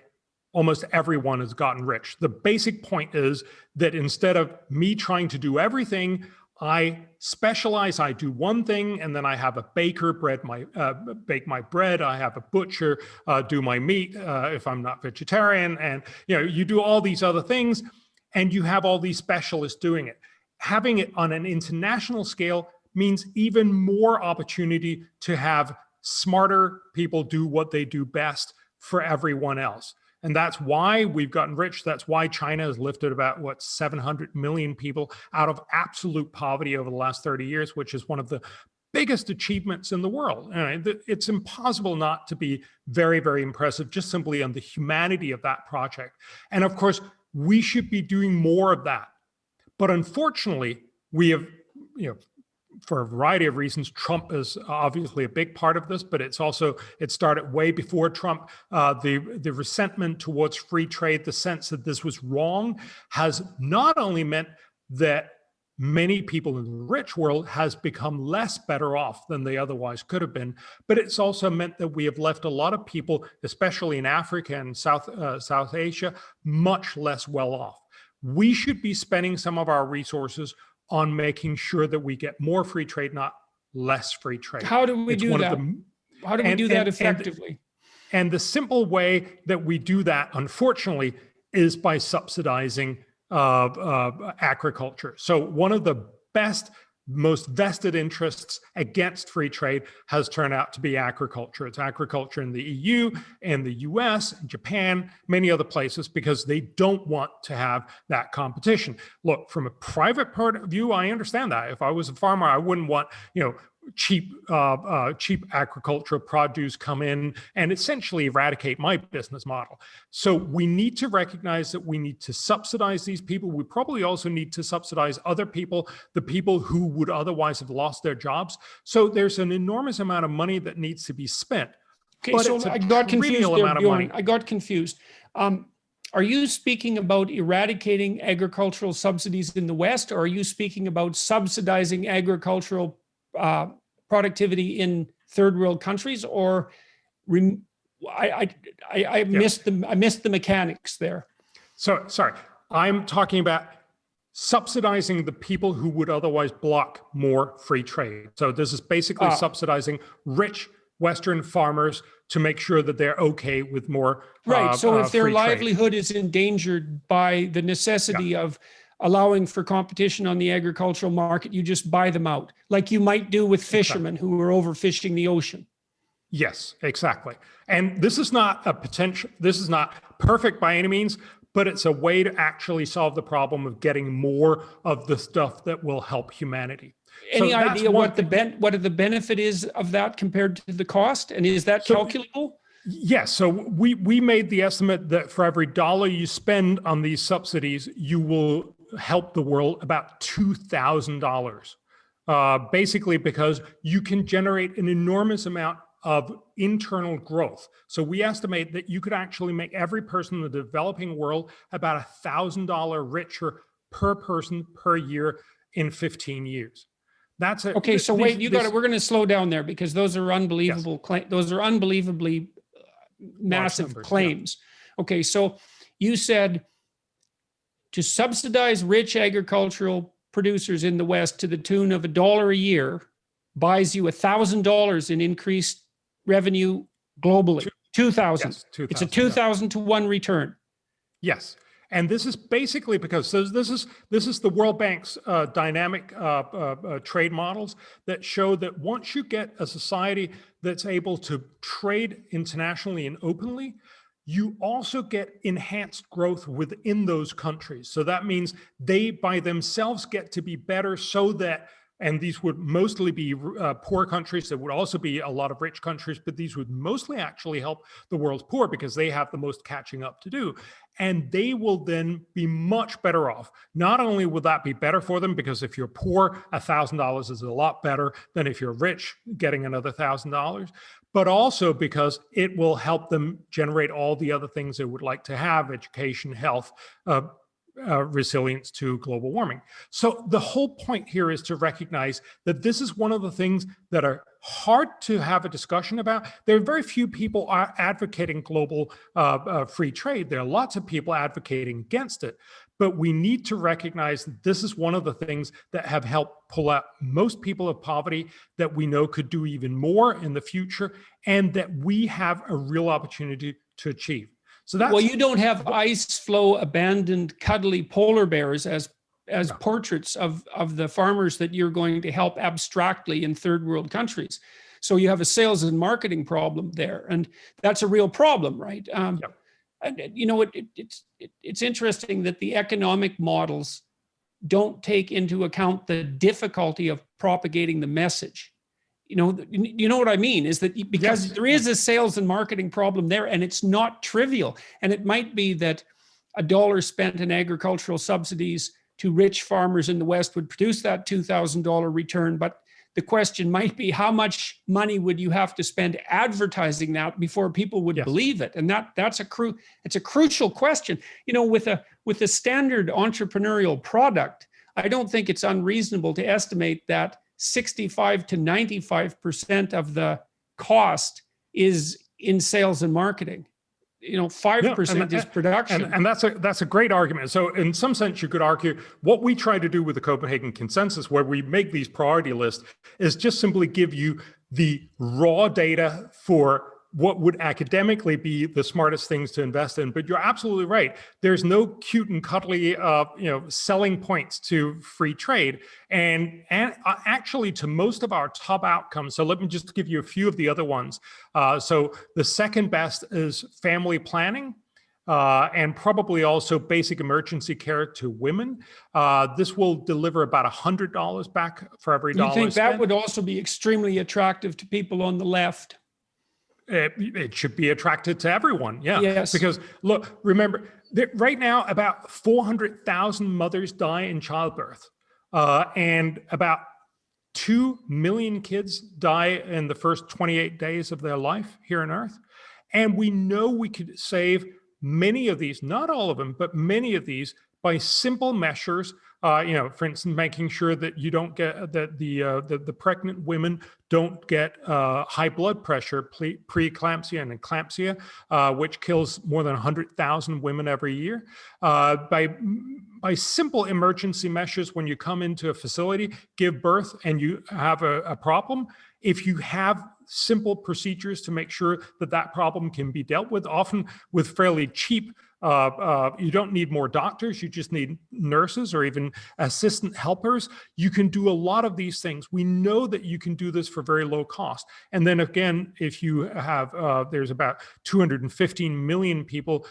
almost everyone has gotten rich. The basic point is that instead of me trying to do everything, I specialize, I do one thing, and then I have a baker bake my bread, I have a butcher do my meat if I'm not vegetarian, and you do all these other things, and you have all these specialists doing it. Having it on an international scale means even more opportunity to have smarter people do what they do best for everyone else. And that's why we've gotten rich. That's why China has lifted about, 700 million people out of absolute poverty over the last 30 years, which is one of the biggest achievements in the world. And it's impossible not to be very, very impressive just simply on the humanity of that project. And of course, we should be doing more of that. But unfortunately, we have, for a variety of reasons, Trump is obviously a big part of this, but it started way before Trump. The resentment towards free trade, the sense that this was wrong, has not only meant that many people in the rich world has become less better off than they otherwise could have been, but it's also meant that we have left a lot of people, especially in Africa and South Asia, much less well off. We should be spending some of our resources on making sure that we get more free trade, not less free trade. How do we do that? How do we do that effectively? And the simple way that we do that, unfortunately, is by subsidizing agriculture. So one of the most vested interests against free trade has turned out to be agriculture. It's agriculture in the EU, and the US, Japan, many other places, because they don't want to have that competition. Look, from a private point of view, I understand that. If I was a farmer, I wouldn't want, cheap agricultural produce come in and essentially eradicate my business model. So we need to recognize that we need to subsidize these people. We probably also need to subsidize other people, the people who would otherwise have lost their jobs. So there's an enormous amount of money that needs to be spent. Okay, so I got confused there, Bjorn. I got confused. Are you speaking about eradicating agricultural subsidies in the West, or are you speaking about subsidizing agricultural productivity in third world countries? Or I missed the mechanics there. So sorry, I'm talking about subsidizing the people who would otherwise block more free trade. So this is basically subsidizing rich Western farmers to make sure that they're okay with more right. So if their livelihood is endangered by the necessity of allowing for competition on the agricultural market, you just buy them out, like you might do with fishermen who are overfishing the ocean. Yes, exactly. And this is not perfect by any means, but it's a way to actually solve the problem of getting more of the stuff that will help humanity. Any idea what the benefit is of that compared to the cost? And is that calculable? Yes. So we made the estimate that for every dollar you spend on these subsidies, you will help the world about $2,000, basically because you can generate an enormous amount of internal growth. So we estimate that you could actually make every person in the developing world about $1,000 richer per person per year in 15 years. That's it. Okay, so wait, we're going to slow down there because those are unbelievable claims. Those are unbelievably massive claims. Yeah. Okay, so you said to subsidize rich agricultural producers in the West to the tune of $1 a year buys you $1,000 in increased revenue globally. 2,000. Yes, 2,000. It's a 2,000 to 1 return. Yes. And this is basically because this is the World Bank's dynamic trade models that show that once you get a society that's able to trade internationally and openly, you also get enhanced growth within those countries. So that means they by themselves get to be better so that, and these would mostly be poor countries. There would also be a lot of rich countries, but these would mostly actually help the world's poor because they have the most catching up to do. And they will then be much better off. Not only will that be better for them, because if you're poor, $1,000 is a lot better than if you're rich, getting another $1,000, but also because it will help them generate all the other things they would like to have: education, health, resilience to global warming. So the whole point here is to recognize that this is one of the things that are hard to have a discussion about. There are very few people advocating global free trade. There are lots of people advocating against it, but we need to recognize that this is one of the things that have helped pull out most people of poverty, that we know could do even more in the future, and that we have a real opportunity to achieve. So that's, well, you don't have ice floe abandoned cuddly polar bears as portraits of the farmers that you're going to help abstractly in third world countries. So you have a sales and marketing problem there, and that's a real problem, right? And you know, it's interesting that the economic models don't take into account the difficulty of propagating the message. You know what I mean? Is that because there is a sales and marketing problem there, and it's not trivial. And it might be that $1 spent in agricultural subsidies to rich farmers in the West would produce that $2,000 return. But the question might be, how much money would you have to spend advertising that before people would believe it? And it's a crucial question. You know, with a standard entrepreneurial product, I don't think it's unreasonable to estimate that 65 to 95% of the cost is in sales and marketing. 5% is production. And that's a great argument. So in some sense, you could argue what we try to do with the Copenhagen Consensus, where we make these priority lists, is just simply give you the raw data for what would academically be the smartest things to invest in. But you're absolutely right. There's no cute and cuddly, selling points to free trade. And actually to most of our top outcomes. So let me just give you a few of the other ones. So the second best is family planning. and probably also basic emergency care to women. This will deliver about $100 back for every dollar You think spent. that would also be extremely attractive to people on the left? It should be attractive to everyone, yeah. Yes. Because look, remember, right now about 400,000 mothers die in childbirth, and about 2 million kids die in the first 28 days of their life here on Earth. And we know we could save many of these, not all of them, but many of these by simple measures. For instance, making sure that you don't get that the pregnant women don't get high blood pressure, preeclampsia and eclampsia, which kills more than 100,000 women every year. By simple emergency measures, when you come into a facility, give birth, and you have a problem, if you have simple procedures to make sure that that problem can be dealt with, often with fairly cheap. You don't need more doctors, you just need nurses or even assistant helpers. You can do a lot of these things. We know that you can do this for very low cost. And then again, if you have, there's about 215 million people,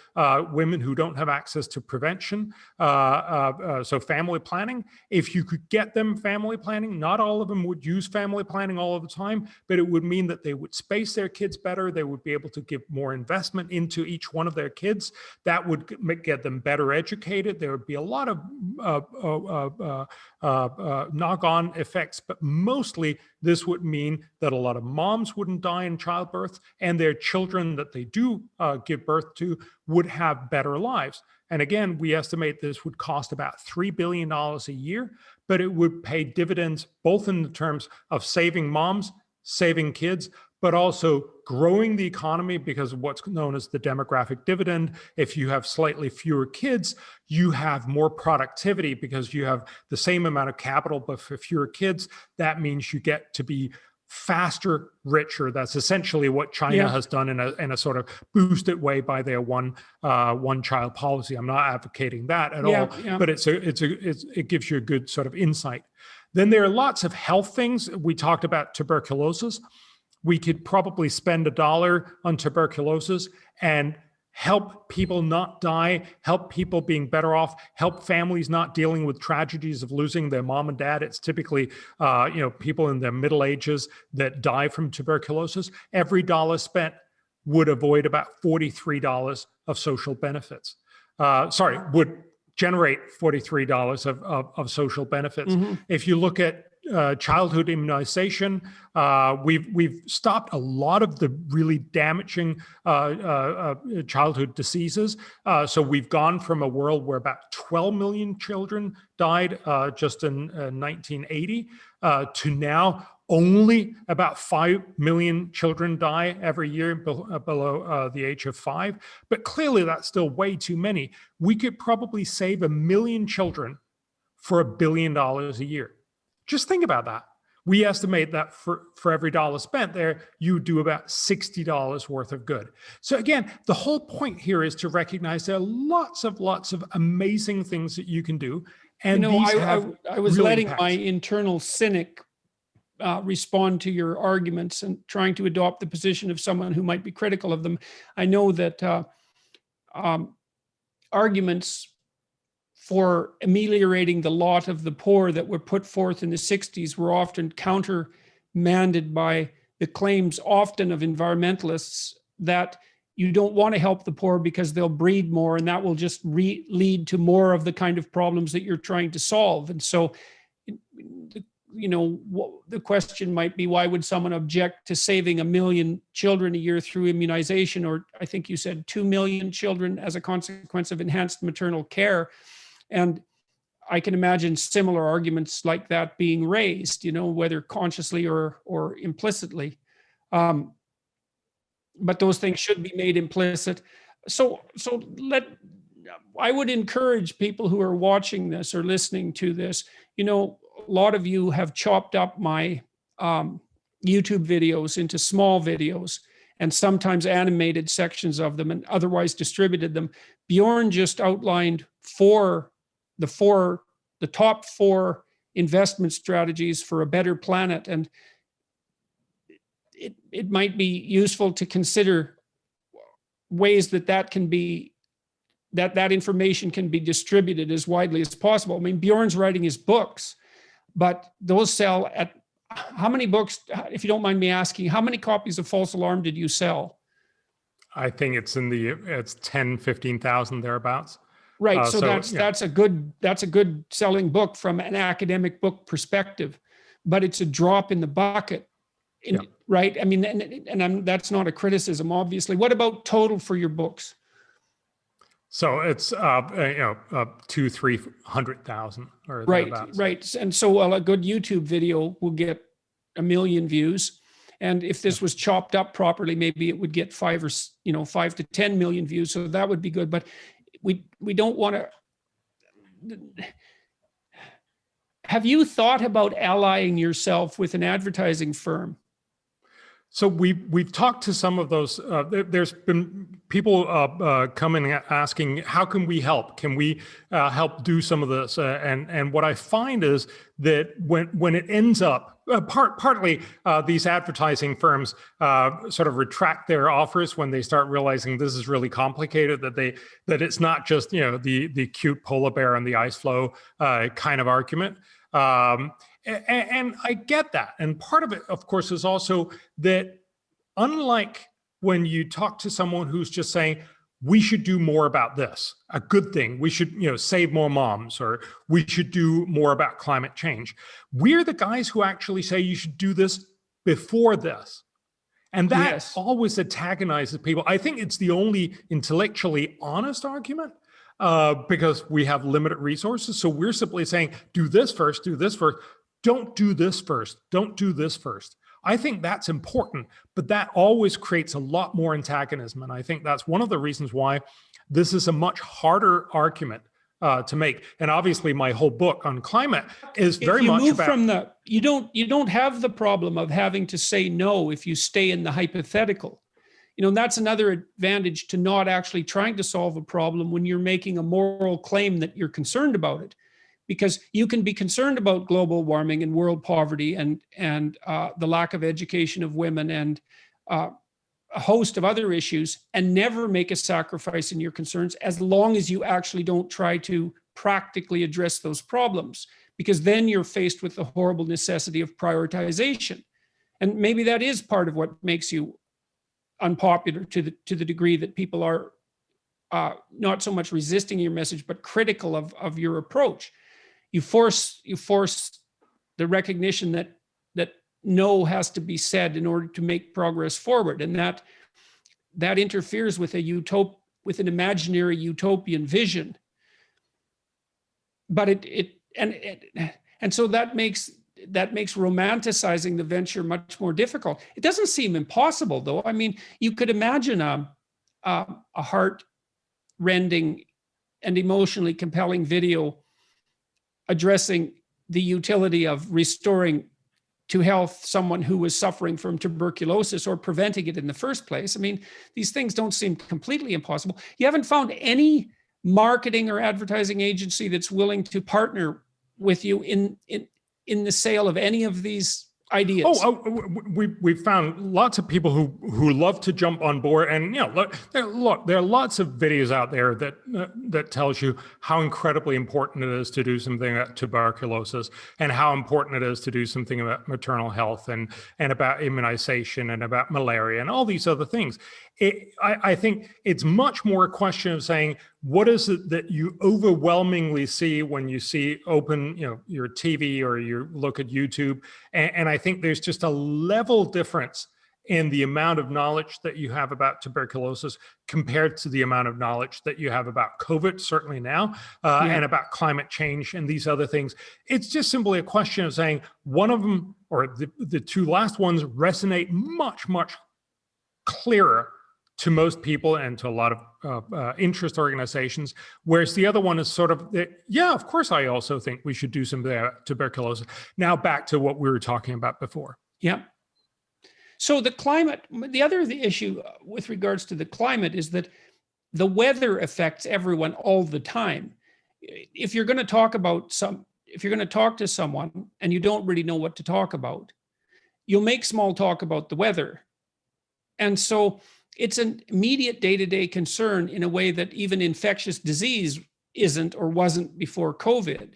women who don't have access to prevention, so family planning. If you could get them family planning, not all of them would use family planning all of the time, but it would mean that they would space their kids better, they would be able to give more investment into each one of their kids. That would get them better educated. There would be a lot of knock-on effects, but mostly this would mean that a lot of moms wouldn't die in childbirth, and their children that they do give birth to would have better lives. And again, we estimate this would cost about $3 billion a year, but it would pay dividends both in the terms of saving moms, saving kids, but also growing the economy because of what's known as the demographic dividend. If you have slightly fewer kids, you have more productivity because you have the same amount of capital, but for fewer kids, that means you get to be faster, richer. That's essentially what China has done in a sort of boosted way by their one child policy. I'm not advocating that at all, but it gives you a good sort of insight. Then there are lots of health things. We talked about tuberculosis. We could probably spend $1 on tuberculosis and help people not die, help people being better off, help families not dealing with tragedies of losing their mom and dad. It's typically, people in their middle ages that die from tuberculosis. Every dollar spent would avoid about $43 of social benefits. Would generate $43 of social benefits. Mm-hmm. If you look at childhood immunization, we've stopped a lot of the really damaging childhood diseases. So we've gone from a world where about 12 million children died just in 1980 to now only about 5 million children die every year below the age of 5. But clearly that's still way too many. We could probably save 1 million children for $1 billion a year. Just think about that. We estimate that for every dollar spent there, you do about $60 worth of good. So again, the whole point here is to recognize there are lots of amazing things that you can do. And I was letting my internal cynic respond to your arguments and trying to adopt the position of someone who might be critical of them. I know that arguments for ameliorating the lot of the poor that were put forth in the 60s were often countermanded by the claims often of environmentalists that you don't want to help the poor because they'll breed more and that will just lead to more of the kind of problems that you're trying to solve. And so, the question might be, why would someone object to saving 1 million children a year through immunization, or I think you said 2 million children as a consequence of enhanced maternal care? And I can imagine similar arguments like that being raised, whether consciously or implicitly. But those things should be made implicit. So I would encourage people who are watching this or listening to this, a lot of you have chopped up my YouTube videos into small videos and sometimes animated sections of them and otherwise distributed them. Bjorn just outlined the top 4 investment strategies for a better planet. And it might be useful to consider ways that can be that information can be distributed as widely as possible. I mean, Bjorn's writing his books, but those sell at how many books, if you don't mind me asking, how many copies of False Alarm did you sell? I think it's 10, 15,000 thereabouts. Right. So that's a good selling book from an academic book perspective, but it's a drop in the bucket. Right. I mean, and that's not a criticism, obviously. What about total for your books? So it's 200,000-300,000 or thereabouts. Right. And so a good YouTube video will get 1 million views. And if this was chopped up properly, maybe it would get 5 to 10 million views. So that would be good. But we don't want to. Have you thought about allying yourself with an advertising firm? So we've talked to some of those. There's been people coming asking, how can we help? Can we help do some of this? And what I find is that when it ends up, partly these advertising firms sort of retract their offers when they start realizing this is really complicated. That it's not just the cute polar bear and the ice floe kind of argument. And I get that. And part of it, of course, is also that unlike when you talk to someone who's just saying, we should do more about this, a good thing, we should save more moms, or we should do more about climate change. We're the guys who actually say you should do this before this. And that always antagonizes people. I think it's the only intellectually honest argument. Because we have limited resources. So we're simply saying, do this first, do this first. Don't do this first. Don't do this first. I think that's important, but that always creates a lot more antagonism. And I think that's one of the reasons why this is a much harder argument to make. And obviously my whole book on climate is very much about... You don't have the problem of having to say no if you stay in the hypothetical. And that's another advantage to not actually trying to solve a problem when you're making a moral claim that you're concerned about it. Because you can be concerned about global warming and world poverty and the lack of education of women and a host of other issues and never make a sacrifice in your concerns as long as you actually don't try to practically address those problems. Because then you're faced with the horrible necessity of prioritization. And maybe that is part of what makes you unpopular to the degree that people are not so much resisting your message, but critical of your approach. You force the recognition that no has to be said in order to make progress forward, and that interferes with with an imaginary utopian vision. But so that makes romanticizing the venture much more difficult. It doesn't seem impossible, though. I mean, you could imagine a heart-rending and emotionally compelling video addressing the utility of restoring to health someone who was suffering from tuberculosis or preventing it in the first place. I mean, these things don't seem completely impossible. You haven't found any marketing or advertising agency that's willing to partner with you in the sale of any of these ideas? We've found lots of people who love to jump on board, and there are lots of videos out there that tells you how incredibly important it is to do something about tuberculosis, and how important it is to do something about maternal health, and about immunization, and about malaria, and all these other things. I think it's much more a question of saying, what is it that you overwhelmingly see when you open your TV or you look at YouTube? And I think there's just a level difference in the amount of knowledge that you have about tuberculosis compared to the amount of knowledge that you have about COVID, certainly now, and about climate change and these other things. It's just simply a question of saying one of them, or the two last ones, resonate much, much clearer to most people and to a lot of interest organizations, whereas the other one is sort of, of course, I also think we should do something about tuberculosis. Now back to what we were talking about before. Yeah. So the other issue with regards to the climate is that the weather affects everyone all the time. If you're going to talk to someone and you don't really know what to talk about, you'll make small talk about the weather. And so it's an immediate day-to-day concern in a way that even infectious disease isn't or wasn't before COVID.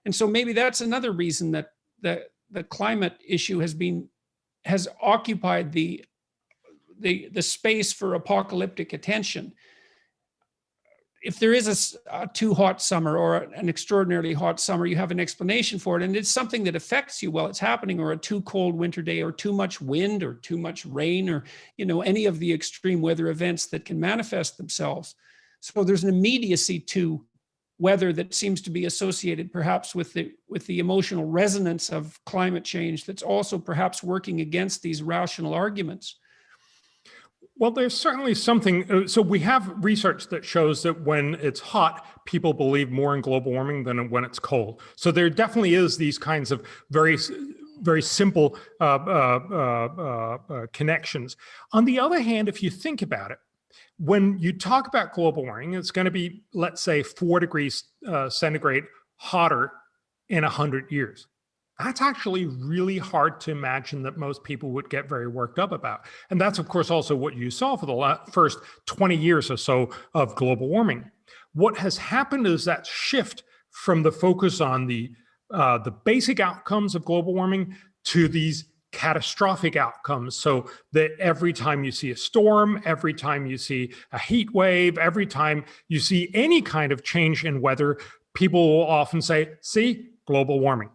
And so maybe that's another reason that the climate issue has occupied the space for apocalyptic attention. If there is a too hot summer or an extraordinarily hot summer, you have an explanation for it, and it's something that affects you while it's happening, or a too cold winter day, or too much wind, or too much rain, or any of the extreme weather events that can manifest themselves. So there's an immediacy to weather that seems to be associated perhaps with the emotional resonance of climate change that's also perhaps working against these rational arguments. Well, there's certainly something. So we have research that shows that when it's hot, people believe more in global warming than when it's cold. So there definitely is these kinds of very simple connections. On the other hand, if you think about it, when you talk about global warming, it's going to be, let's say, 4 degrees centigrade hotter in 100 years. That's actually really hard to imagine that most people would get very worked up about. And that's, of course, also what you saw for the first 20 years or so of global warming. What has happened is that shift from the focus on the basic outcomes of global warming to these catastrophic outcomes. So that every time you see a storm, every time you see a heat wave, every time you see any kind of change in weather, people will often say, see, global warming.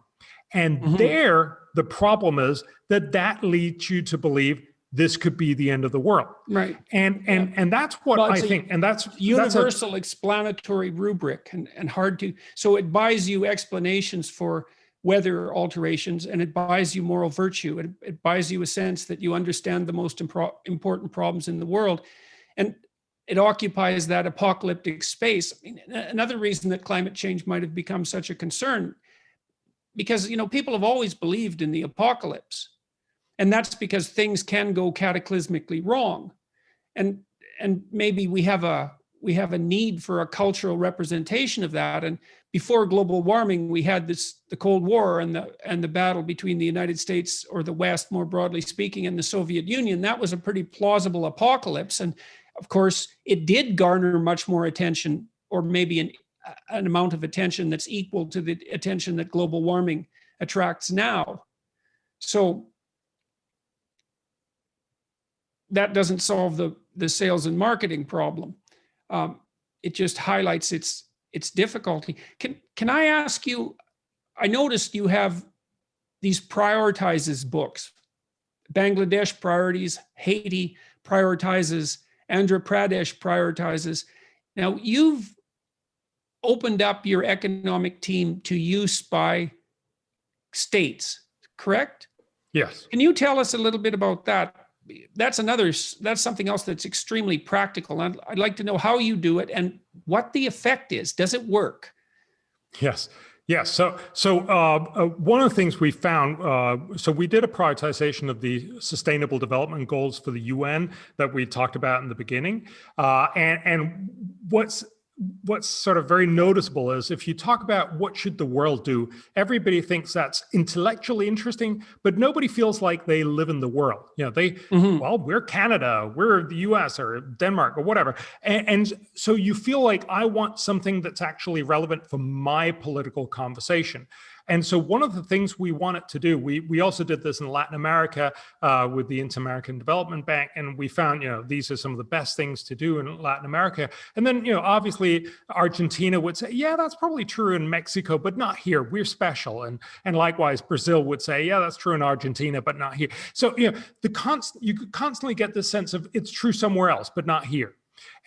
And there, the problem is that leads you to believe this could be the end of the world. Right. And that's what I think. And that's universal explanatory rubric and hard to, so it buys you explanations for weather alterations, and it buys you moral virtue. It buys you a sense that you understand the most important problems in the world. And it occupies that apocalyptic space. I mean, another reason that climate change might have become such a concern, because people have always believed in the apocalypse, and that's because things can go cataclysmically wrong, and maybe we have a need for a cultural representation of that. And before global warming, we had the Cold War and the battle between the United States, or the West more broadly speaking, and the Soviet Union. That was a pretty plausible apocalypse, and of course it did garner much more attention, or maybe an amount of attention that's equal to the attention that global warming attracts now. So that doesn't solve the sales and marketing problem. It just highlights its difficulty. Can I ask you, I noticed you have these prioritizes books. Bangladesh priorities, Haiti prioritizes, Andhra Pradesh prioritizes. Now you've opened up your economic team to use by states, correct? Yes. Can you tell us a little bit about that? That's something else that's extremely practical. I'd like to know how you do it and what the effect is. Does it work? Yes. Yes. So one of the things we found, so we did a prioritization of the Sustainable Development Goals for the UN that we talked about in the beginning. And what's sort of very noticeable is if you talk about what should the world do, everybody thinks that's intellectually interesting, but nobody feels like they live in the world. Well, we're Canada, we're the US or Denmark or whatever. And so you feel like I want something that's actually relevant for my political conversation. And so one of the things we wanted to do, we also did this in Latin America with the Inter-American Development Bank, and we found, these are some of the best things to do in Latin America. And then, obviously Argentina would say, yeah, that's probably true in Mexico, but not here. We're special. And likewise, Brazil would say, yeah, that's true in Argentina, but not here. So, you could constantly get this sense of it's true somewhere else, but not here.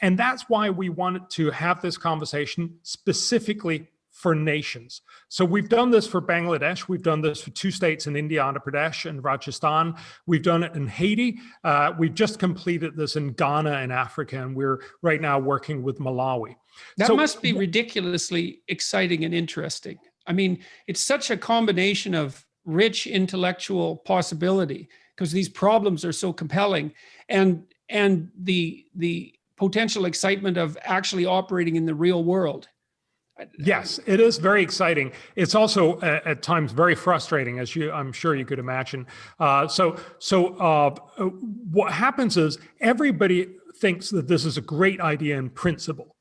And that's why we wanted to have this conversation specifically for nations. So we've done this for Bangladesh. We've done this for 2 states in India, Andhra Pradesh, and Rajasthan. We've done it in Haiti. We've just completed this in Ghana in Africa, and we're right now working with Malawi. That must be ridiculously exciting and interesting. I mean, it's such a combination of rich intellectual possibility because these problems are so compelling, and the potential excitement of actually operating in the real world. Yes, it is very exciting. It's also at times very frustrating, as I'm sure you could imagine. So what happens is everybody, thinks that this is a great idea in principle.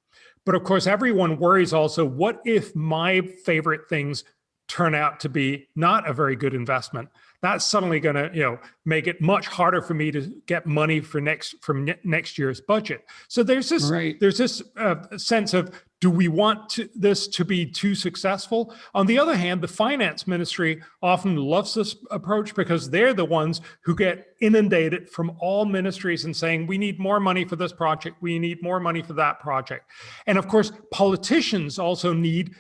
But of course, everyone worries also, what if my favorite things turn out to be not a very good investment? That's suddenly going to, make it much harder for me to get money from next year's budget. So there's this sense of, do we want this to be too successful? On the other hand, the finance ministry often loves this approach because they're the ones who get inundated from all ministries and saying, we need more money for this project, we need more money for that project. And of course, politicians also need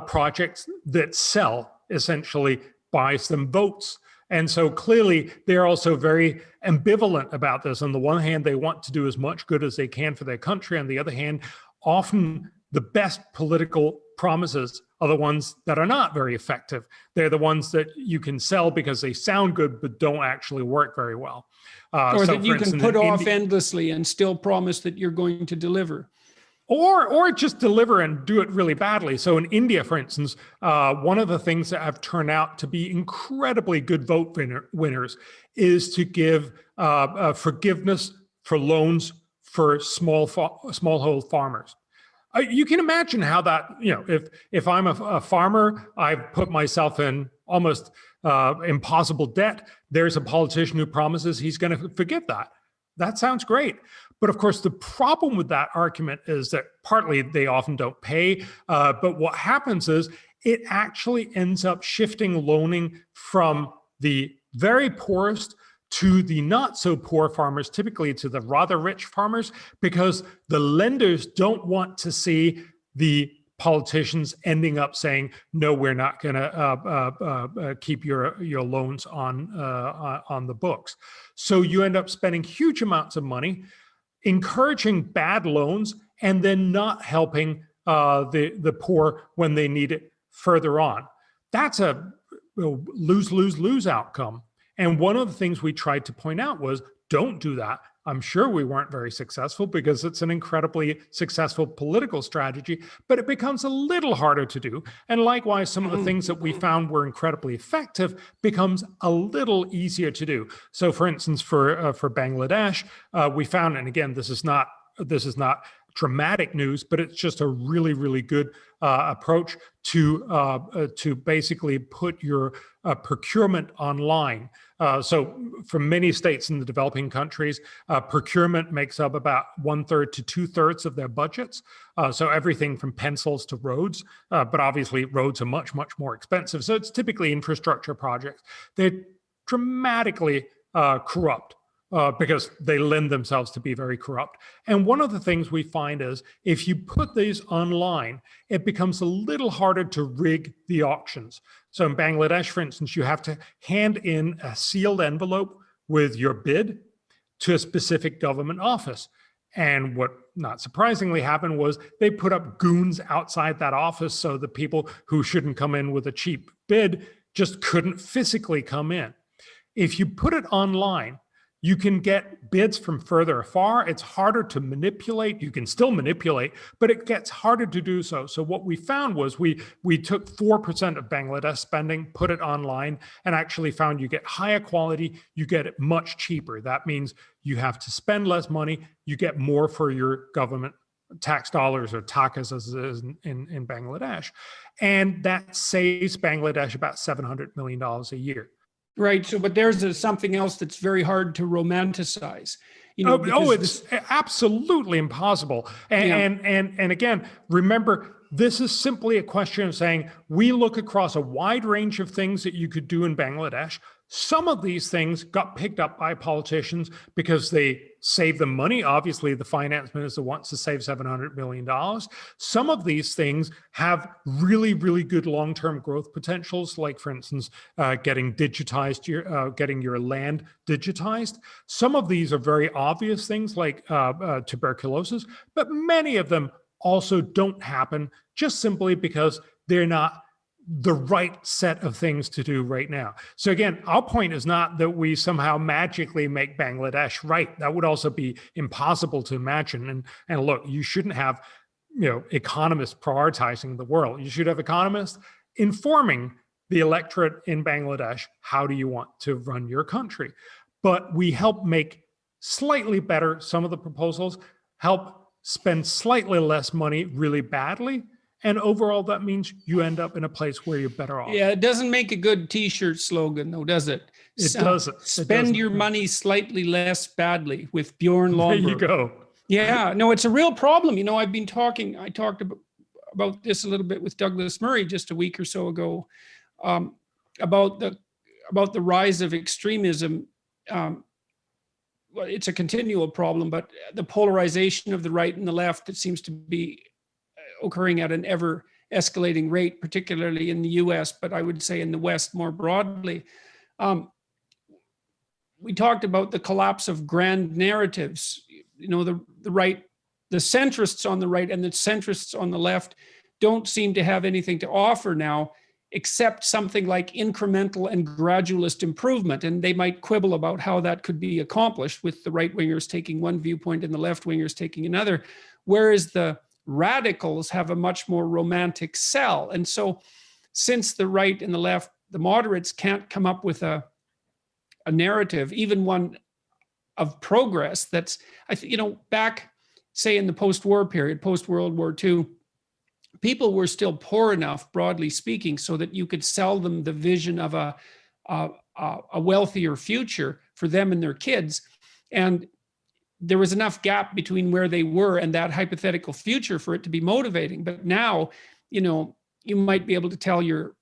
projects that sell, essentially buys them votes. And so clearly they're also very ambivalent about this. On the one hand, they want to do as much good as they can for their country. On the other hand, often the best political promises are the ones that are not very effective. They're the ones that you can sell because they sound good, but don't actually work very well. Or that you can put off endlessly and still promise that you're going to deliver. Or just deliver and do it really badly. So in India, for instance, one of the things that have turned out to be incredibly good vote winners is to give forgiveness for loans for smallhold farmers. You can imagine how that, if I'm a farmer, I've put myself in almost impossible debt. There's a politician who promises he's going to forgive that. That sounds great. But of course, the problem with that argument is that partly they often don't pay. But what happens is it actually ends up shifting loaning from the very poorest to the not so poor farmers, typically to the rather rich farmers, because the lenders don't want to see the politicians ending up saying, no, we're not going to keep your loans on the books. So you end up spending huge amounts of money, encouraging bad loans, and then not helping the poor when they need it further on. That's a lose-lose-lose outcome. And one of the things we tried to point out was, don't do that. I'm sure we weren't very successful because it's an incredibly successful political strategy, but it becomes a little harder to do. And likewise, some of the things that we found were incredibly effective becomes a little easier to do. So for instance, for Bangladesh, we found, and again, this is not dramatic news, but it's just a really, really good approach to basically put your procurement online. So for many states in the developing countries, procurement makes up about 1/3 to 2/3 of their budgets. So everything from pencils to roads, but obviously roads are much, much more expensive. So it's typically infrastructure projects. They're dramatically corrupt. Because they lend themselves to be very corrupt. And one of the things we find is if you put these online, it becomes a little harder to rig the auctions. So in Bangladesh, for instance, you have to hand in a sealed envelope with your bid to a specific government office. And what not surprisingly happened was they put up goons outside that office so the people who shouldn't come in with a cheap bid just couldn't physically come in. If you put it online, you can get bids from further afar. It's harder to manipulate. You can still manipulate, but it gets harder to do so. So what we found was we took 4% of Bangladesh spending, put it online, and actually found you get higher quality, you get it much cheaper. That means you have to spend less money, you get more for your government tax dollars, or takas as it is in Bangladesh. And that saves Bangladesh about $700 million a year. Right. So, but there's something else that's very hard to romanticize. It's absolutely impossible. And again, remember, this is simply a question of saying, we look across a wide range of things that you could do in Bangladesh. Some of these things got picked up by politicians because they save them money. Obviously, the finance minister wants to save $700 million. Some of these things have really, really good long-term growth potentials, like, for instance, getting digitized, getting your land digitized. Some of these are very obvious things like tuberculosis, but many of them also don't happen just simply because they're not the right set of things to do right now. So again, our point is not that we somehow magically make Bangladesh right. That would also be impossible to imagine. And look, you shouldn't have, economists prioritizing the world. You should have economists informing the electorate in Bangladesh, how do you want to run your country? But we help make slightly better, some of the proposals help spend slightly less money really badly. And overall, that means you end up in a place where you're better off. Yeah, it doesn't make a good T-shirt slogan, though, does it? It doesn't. Spend your money slightly less badly with Bjorn Lomborg. There you go. Yeah, no, it's a real problem. I talked about this a little bit with Douglas Murray just a week or so ago, about the rise of extremism. Well, it's a continual problem, but the polarization of the right and the left that seems to be occurring at an ever escalating rate, particularly in the US, but I would say in the West more broadly. We talked about the collapse of grand narratives. The right, the centrists on the right and the centrists on the left don't seem to have anything to offer now, except something like incremental and gradualist improvement. And they might quibble about how that could be accomplished, with the right wingers taking one viewpoint and the left wingers taking another, whereas the radicals have a much more romantic sell. And so since the right and the left, the moderates, can't come up with a narrative, even one of progress, that's, back, say, in the post-war period, post-World War II, people were still poor enough, broadly speaking, so that you could sell them the vision of a wealthier future for them and their kids. And there was enough gap between where they were and that hypothetical future for it to be motivating. But now, you might be able to tell your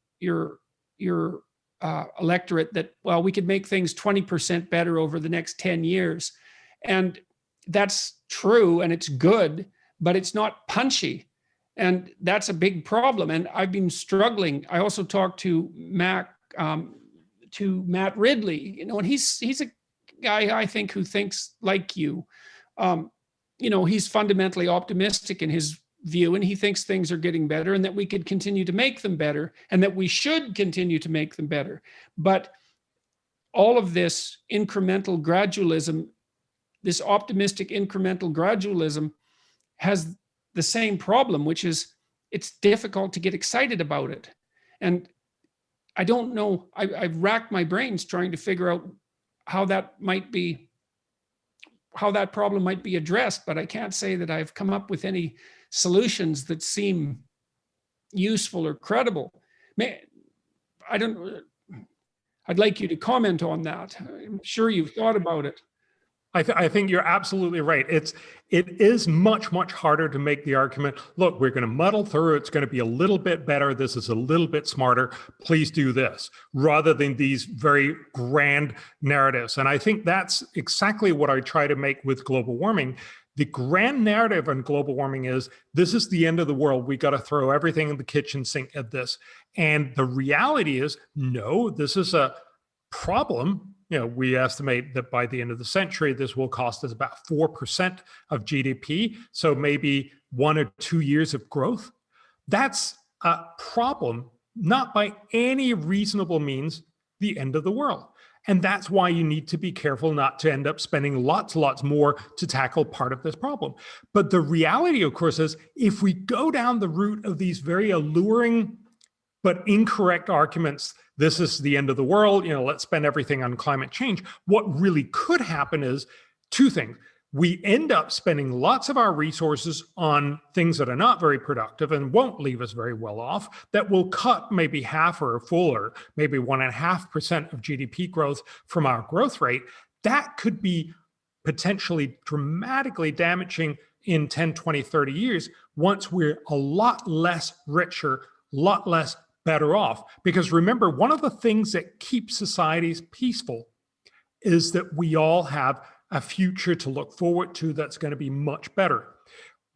electorate that, well, we could make things 20% better over the next 10 years. And that's true and it's good, but it's not punchy. And that's a big problem. And I've been struggling. I also talked to Matt Ridley, and he's a guy, I think, who thinks like you. He's fundamentally optimistic in his view, and he thinks things are getting better and that we could continue to make them better and that we should continue to make them better. But all of this incremental gradualism, this optimistic incremental gradualism, has the same problem, which is it's difficult to get excited about it. And I don't know, I've racked my brains trying to figure out how that problem might be addressed, but I can't say that I've come up with any solutions that seem useful or credible. I'd like you to comment on that. I'm sure you've thought about it. I think you're absolutely right. It is much, much harder to make the argument, look, we're going to muddle through, it's going to be a little bit better, this is a little bit smarter, please do this, rather than these very grand narratives. And I think that's exactly what I try to make with global warming. The grand narrative on global warming is, this is the end of the world, we got to throw everything in the kitchen sink at this. And the reality is, no, this is a problem. We estimate that by the end of the century, this will cost us about 4% of GDP. So maybe 1 or 2 years of growth. That's a problem, not by any reasonable means the end of the world. And that's why you need to be careful not to end up spending lots more to tackle part of this problem. But the reality, of course, is if we go down the route of these very alluring but incorrect arguments, this is the end of the world, let's spend everything on climate change. What really could happen is two things. We end up spending lots of our resources on things that are not very productive and won't leave us very well off, that will cut maybe half or a full or maybe 1.5% of GDP growth from our growth rate. That could be potentially dramatically damaging in 10, 20, 30 years once we're a lot less richer, a lot less better off. Because remember, one of the things that keeps societies peaceful is that we all have a future to look forward to that's going to be much better.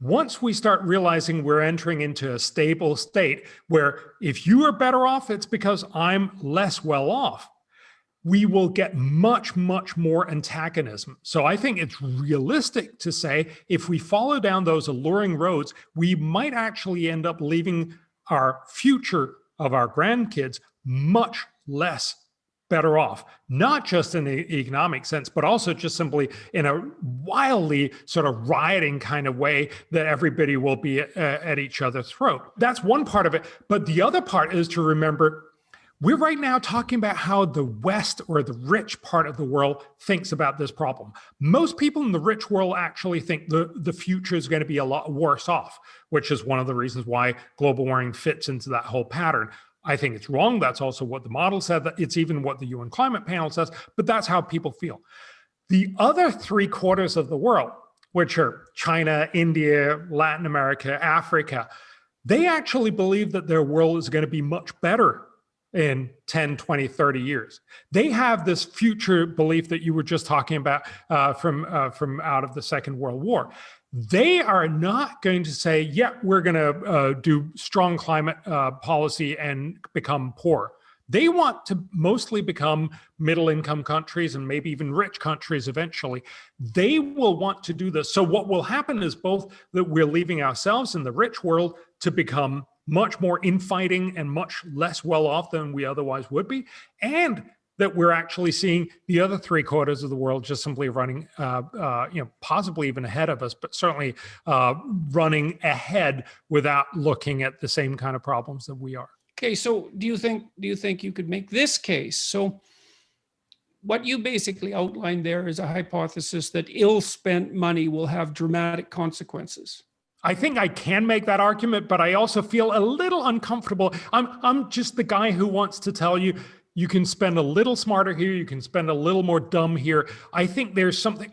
Once we start realizing we're entering into a stable state where if you are better off, it's because I'm less well off, we will get much more antagonism. So I think it's realistic to say if we follow down those alluring roads, we might actually end up leaving our future of our grandkids much less better off, not just in the economic sense, but also just simply in a wildly sort of rioting kind of way that everybody will be at each other's throat. That's one part of it. But the other part is to remember We're right now talking about how the West, or the rich part of the world, thinks about this problem. Most people in the rich world actually think the future is going to be a lot worse off, which is one of the reasons why global warming fits into that whole pattern. I think it's wrong. That's also what the model said. It's even what the UN climate panel says, but that's how people feel. The other 3/4 of the world, which are China, India, Latin America, Africa, they actually believe that their world is going to be much better in 10, 20, 30 years. They have this future belief that you were just talking about from out of the Second World War. They are not going to say, yeah, we're going to do strong climate policy and become poor. They want to mostly become middle-income countries and maybe even rich countries eventually. They will want to do this. So what will happen is both that we're leaving ourselves in the rich world to become much more infighting and much less well-off than we otherwise would be, and that we're actually seeing the other 3/4 of the world just simply running, possibly even ahead of us, but certainly running ahead without looking at the same kind of problems that we are. Okay, so do you think you could make this case? So what you basically outlined there is a hypothesis that ill-spent money will have dramatic consequences. I think I can make that argument, but I also feel a little uncomfortable. I'm just the guy who wants to tell you, you can spend a little smarter here, you can spend a little more dumb here. I think there's something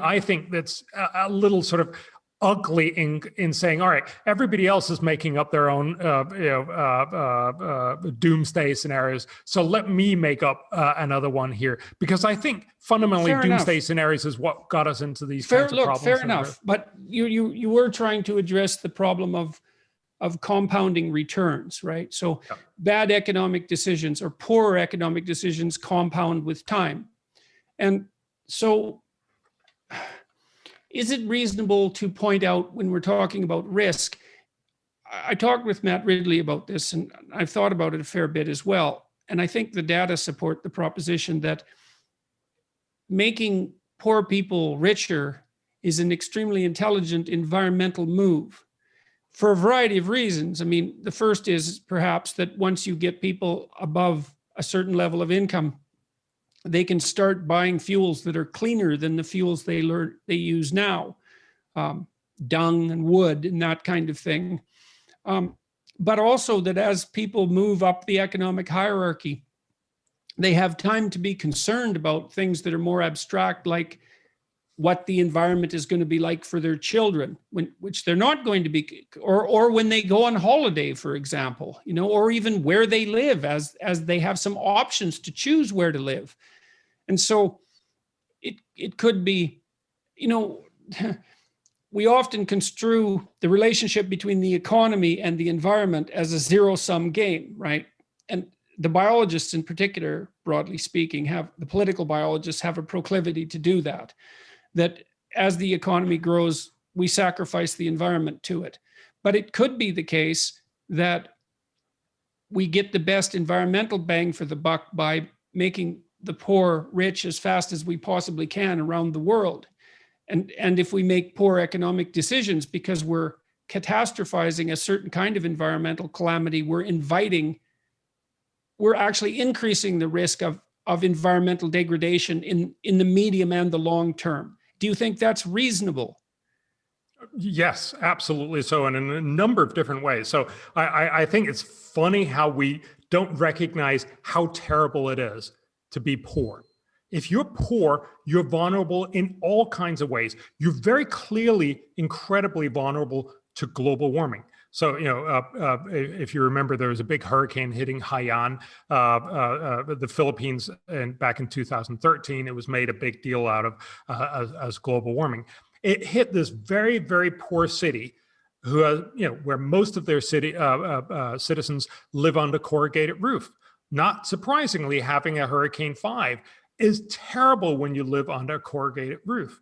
I think that's a little sort of ugly in saying, all right, everybody else is making up their own doomsday scenarios, so let me make up another one here, because I think fundamentally doomsday scenarios is what got us into these kinds of problems. Fair enough, but you were trying to address the problem of compounding returns, right? So yeah. Bad economic decisions or poor economic decisions compound with time. And so is it reasonable to point out, when we're talking about risk, I talked with Matt Ridley about this, and I've thought about it a fair bit as well. And I think the data support the proposition that making poor people richer is an extremely intelligent environmental move for a variety of reasons. I mean, the first is perhaps that once you get people above a certain level of income, they can start buying fuels that are cleaner than the fuels they use now, dung and wood and that kind of thing. But also that as people move up the economic hierarchy, they have time to be concerned about things that are more abstract, like what the environment is going to be like for their children, which they're not going to be, or when they go on holiday, for example, or even where they live, as they have some options to choose where to live. And so it could be, we often construe the relationship between the economy and the environment as a zero-sum game, right? And the biologists in particular, broadly speaking, the political biologists have a proclivity to do that as the economy grows, we sacrifice the environment to it. But it could be the case that we get the best environmental bang for the buck by making the poor rich as fast as we possibly can around the world. And if we make poor economic decisions because we're catastrophizing a certain kind of environmental calamity, we're actually increasing the risk of environmental degradation in the medium and the long term. Do you think that's reasonable? Yes, absolutely so, and in a number of different ways. So I think it's funny how we don't recognize how terrible it is to be poor. If you're poor, you're vulnerable in all kinds of ways. You're very clearly incredibly vulnerable to global warming. So, if you remember, there was a big hurricane hitting Haiyan, the Philippines, and back in 2013, it was made a big deal out of as global warming. It hit this very, very poor city, where most of their citizens live under corrugated roof. Not surprisingly, having a Hurricane 5 is terrible when you live under a corrugated roof.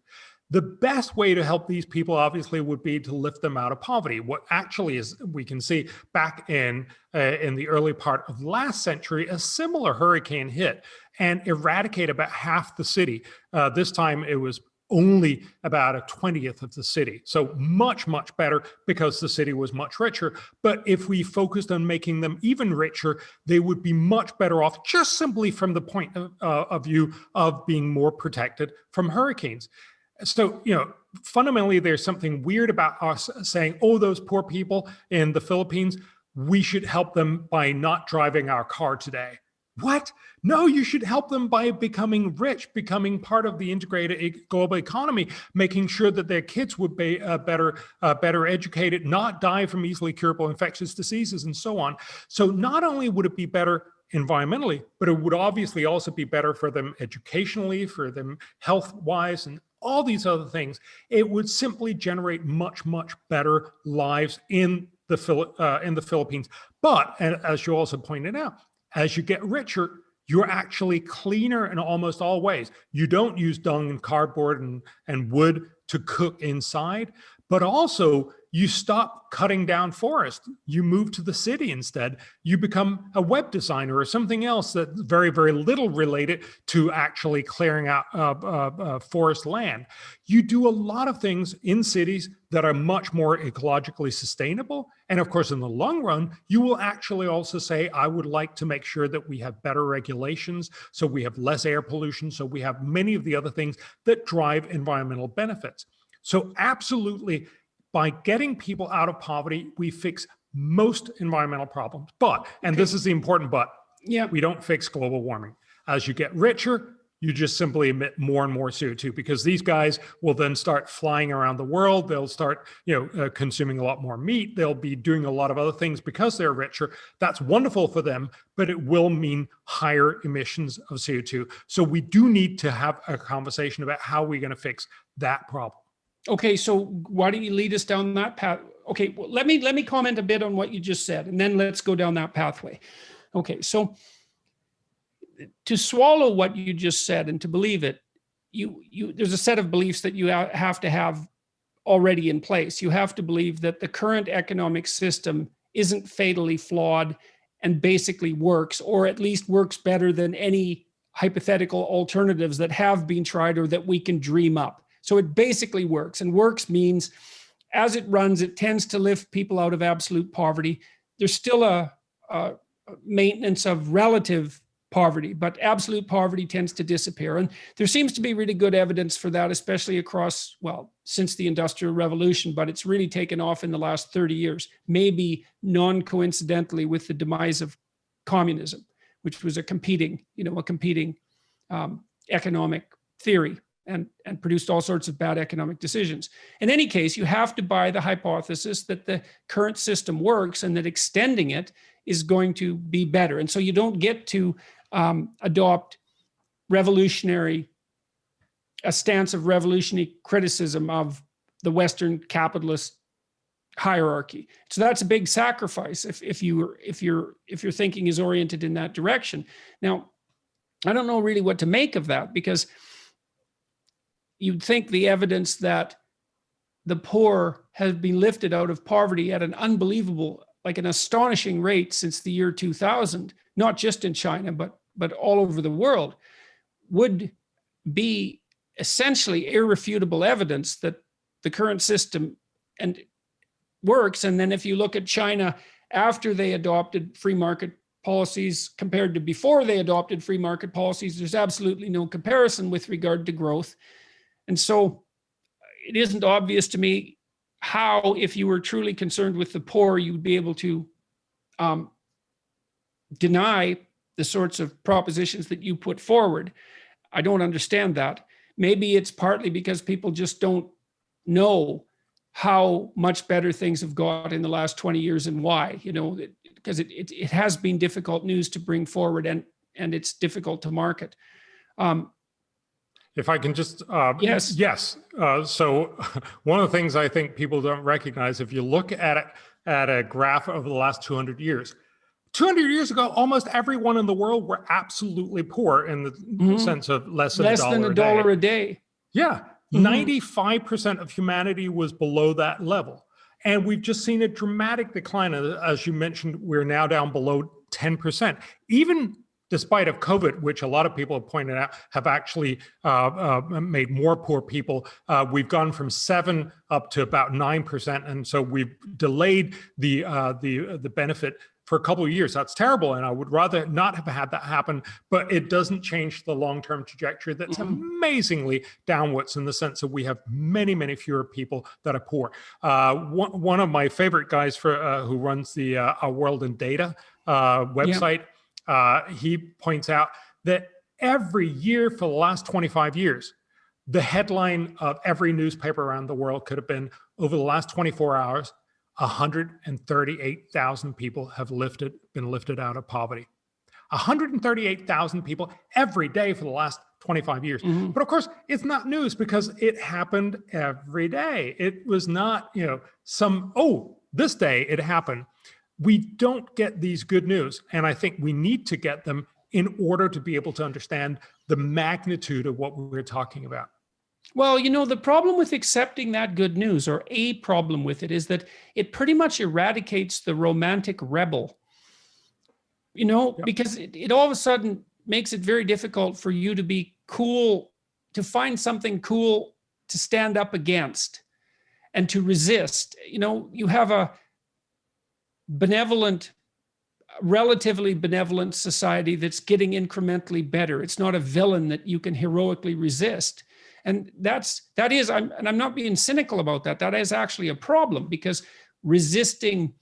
The best way to help these people, obviously, would be to lift them out of poverty. What actually is, we can see back in the early part of last century, a similar hurricane hit and eradicated about half the city. This time it was only about a 20th of the city. So much, much better because the city was much richer. But if we focused on making them even richer, they would be much better off just simply from the point of view of being more protected from hurricanes. So, fundamentally, there's something weird about us saying, oh, those poor people in the Philippines, we should help them by not driving our car today. What? No, you should help them by becoming rich, becoming part of the integrated global economy, making sure that their kids would be better educated, not die from easily curable infectious diseases, and so on. So not only would it be better environmentally, but it would obviously also be better for them educationally, for them health-wise, and all these other things. It would simply generate much, much better lives in the Philippines. But, and as you also pointed out, as you get richer, you're actually cleaner in almost all ways. You don't use dung and cardboard and wood to cook inside, but also you stop cutting down forest. You move to the city instead. You become a web designer or something else that's very, very little related to actually clearing out forest land. You do a lot of things in cities that are much more ecologically sustainable. And of course, in the long run, you will actually also say, I would like to make sure that we have better regulations, so we have less air pollution, so we have many of the other things that drive environmental benefits. So absolutely, by getting people out of poverty, we fix most environmental problems. But, and this is the important but, we don't fix global warming. As you get richer, you just simply emit more and more CO2 because these guys will then start flying around the world. They'll start, consuming a lot more meat. They'll be doing a lot of other things because they're richer. That's wonderful for them, but it will mean higher emissions of CO2. So we do need to have a conversation about how we're going to fix that problem. Okay, so why don't you lead us down that path? Okay, well, let me comment a bit on what you just said, and then let's go down that pathway. Okay, so to swallow what you just said and to believe it, there's a set of beliefs that you have to have already in place. You have to believe that the current economic system isn't fatally flawed and basically works, or at least works better than any hypothetical alternatives that have been tried or that we can dream up. So it basically works, and works means as it runs, it tends to lift people out of absolute poverty. There's still a maintenance of relative poverty, but absolute poverty tends to disappear. And there seems to be really good evidence for that, especially across, well, since the Industrial Revolution, but it's really taken off in the last 30 years, maybe non-coincidentally with the demise of communism, which was a competing economic theory. And produced all sorts of bad economic decisions. In any case, you have to buy the hypothesis that the current system works and that extending it is going to be better. And so you don't get to adopt a stance of revolutionary criticism of the Western capitalist hierarchy. So that's a big sacrifice if your thinking is oriented in that direction. Now, I don't know really what to make of that, because you'd think the evidence that the poor have been lifted out of poverty at an unbelievable, like an astonishing rate since the year 2000, not just in China, but all over the world, would be essentially irrefutable evidence that the current system works. And then if you look at China after they adopted free market policies compared to before they adopted free market policies, there's absolutely no comparison with regard to growth. And so it isn't obvious to me how, if you were truly concerned with the poor, you would be able to deny the sorts of propositions that you put forward. I don't understand that. Maybe it's partly because people just don't know how much better things have got in the last 20 years and why, because it has been difficult news to bring forward, and it's difficult to market. If I can just, yes. So one of the things I think people don't recognize, if you look at a graph over the last 200 years, 200 years ago, almost everyone in the world were absolutely poor in the sense of less than a dollar a day. Yeah, 95% of humanity was below that level. And we've just seen a dramatic decline. As you mentioned, we're now down below 10%. Even despite of COVID, which a lot of people have pointed out have actually made more poor people. We've gone from 7 up to about 9%, and so we've delayed the benefit for a couple of years. That's terrible, and I would rather not have had that happen, but it doesn't change the long-term trajectory that's amazingly downwards, in the sense that we have many, many fewer people that are poor. One of my favorite guys who runs the Our World in Data website, he points out that every year for the last 25 years, the headline of every newspaper around the world could have been, over the last 24 hours, 138,000 people have been lifted out of poverty. 138,000 people every day for the last 25 years. But of course, it's not news because it happened every day. It was not, this day it happened. We don't get these good news, and I think we need to get them in order to be able to understand the magnitude of what we're talking about. Well, the problem with accepting that good news, or a problem with it, is that it pretty much eradicates the romantic rebel, because it all of a sudden makes it very difficult for you to be cool, to find something cool to stand up against and to resist. You have a relatively benevolent society that's getting incrementally better. It's not a villain that you can heroically resist. And I'm not being cynical about that. That is actually a problem, because resisting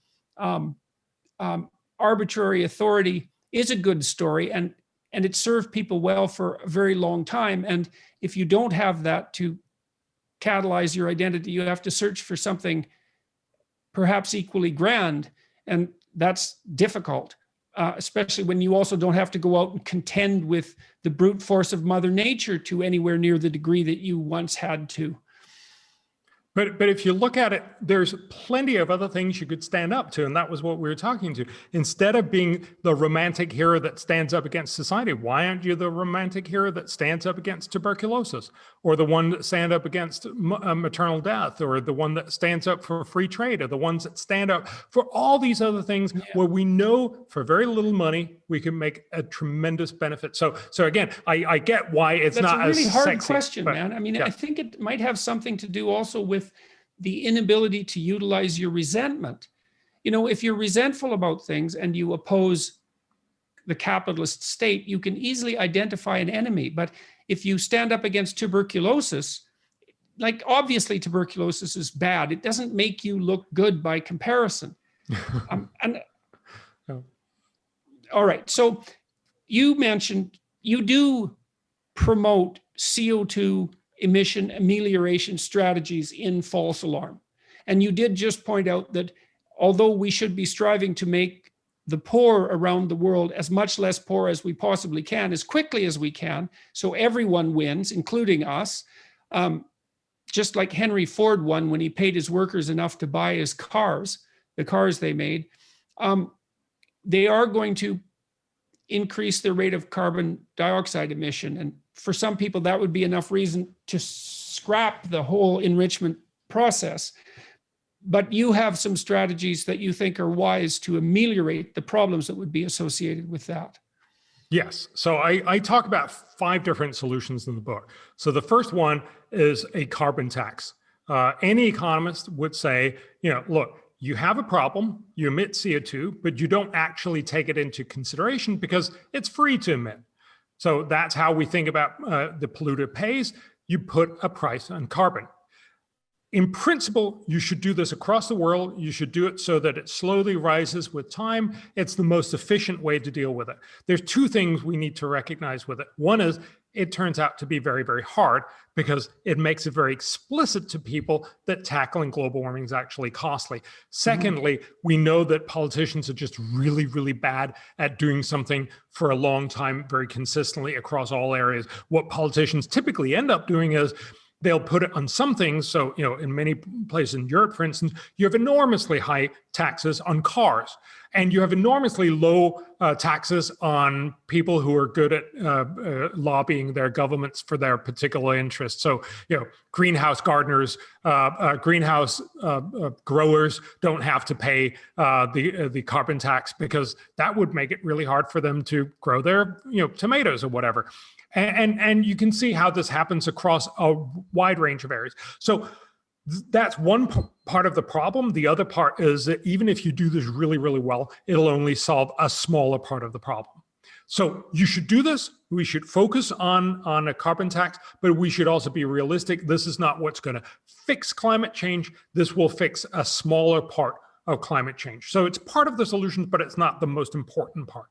arbitrary authority is a good story, and it served people well for a very long time. And if you don't have that to catalyze your identity, you have to search for something perhaps equally grand, and that's difficult. Especially when you also don't have to go out and contend with the brute force of Mother Nature to anywhere near the degree that you once had to. But if you look at it, there's plenty of other things you could stand up to, and that was what we were talking to. Instead of being the romantic hero that stands up against society, why aren't you the romantic hero that stands up against tuberculosis, or the one that stands up against maternal death, or the one that stands up for free trade, or the ones that stand up for all these other things where we know for very little money we can make a tremendous benefit. So again, I get why it's not as sexy. That's a really hard question, man. I mean, I think it might have something to do also with the inability to utilize your resentment. If you're resentful about things and you oppose the capitalist state, you can easily identify an enemy. But if you stand up against tuberculosis, like, obviously tuberculosis is bad. It doesn't make you look good by comparison. All right. So you mentioned you do promote CO2 emission amelioration strategies in false alarm. And you did just point out that although we should be striving to make the poor around the world as much less poor as we possibly can, as quickly as we can, so everyone wins, including us, just like Henry Ford won when he paid his workers enough to buy his cars, the cars they made, they are going to increase the rate of carbon dioxide emission. And for some people, that would be enough reason to scrap the whole enrichment process. But you have some strategies that you think are wise to ameliorate the problems that would be associated with that. Yes. So I talk about 5 different solutions in the book. So the first one is a carbon tax. Any economist would say, look, you have a problem, you emit CO2, but you don't actually take it into consideration because it's free to emit. So that's how we think about the polluter pays. You put a price on carbon. In principle, you should do this across the world. You should do it so that it slowly rises with time. It's the most efficient way to deal with it. There's 2 things we need to recognize with it. One is it turns out to be very, very hard because it makes it very explicit to people that tackling global warming is actually costly. Secondly, we know that politicians are just really, really bad at doing something for a long time, very consistently across all areas. What politicians typically end up doing is they'll put it on some things. So, in many places in Europe, for instance, you have enormously high taxes on cars, and you have enormously low taxes on people who are good at lobbying their governments for their particular interests. So, greenhouse gardeners, greenhouse growers don't have to pay the carbon tax, because that would make it really hard for them to grow their tomatoes or whatever. And you can see how this happens across a wide range of areas. So that's one part of the problem. The other part is that even if you do this really, really well, it'll only solve a smaller part of the problem. So you should do this. We should focus on a carbon tax, but we should also be realistic. This is not what's going to fix climate change. This will fix a smaller part of climate change. So it's part of the solution, but it's not the most important part.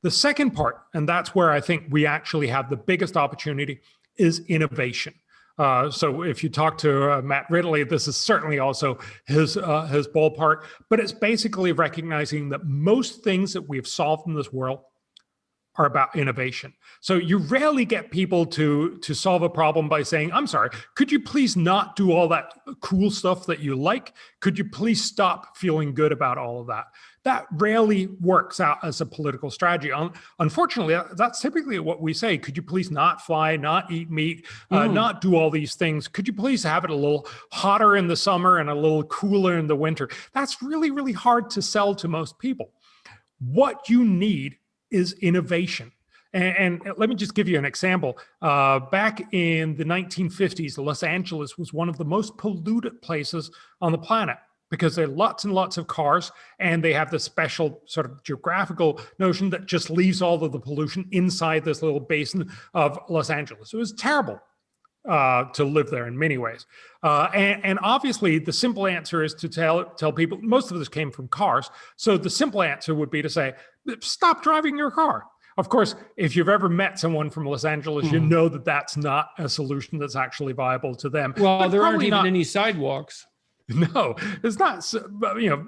The second part, and that's where I think we actually have the biggest opportunity, is innovation. So if you talk to Matt Ridley, this is certainly also his ballpark, but it's basically recognizing that most things that we've solved in this world are about innovation. So you rarely get people to solve a problem by saying, I'm sorry, could you please not do all that cool stuff that you like? Could you please stop feeling good about all of that? That rarely works out as a political strategy. Unfortunately, that's typically what we say. Could you please not fly, not eat meat, not do all these things? Could you please have it a little hotter in the summer and a little cooler in the winter? That's really, really hard to sell to most people. What you need is innovation. And let me just give you an example. Back in the 1950s, Los Angeles was one of the most polluted places on the planet, because there are lots and lots of cars, and they have this special sort of geographical notion that just leaves all of the pollution inside this little basin of Los Angeles. It was terrible to live there in many ways. And obviously, the simple answer is to tell people, most of this came from cars. So the simple answer would be to say, stop driving your car. Of course, if you've ever met someone from Los Angeles, you know that that's not a solution that's actually viable to them. Well, but there aren't even any sidewalks. No, it's not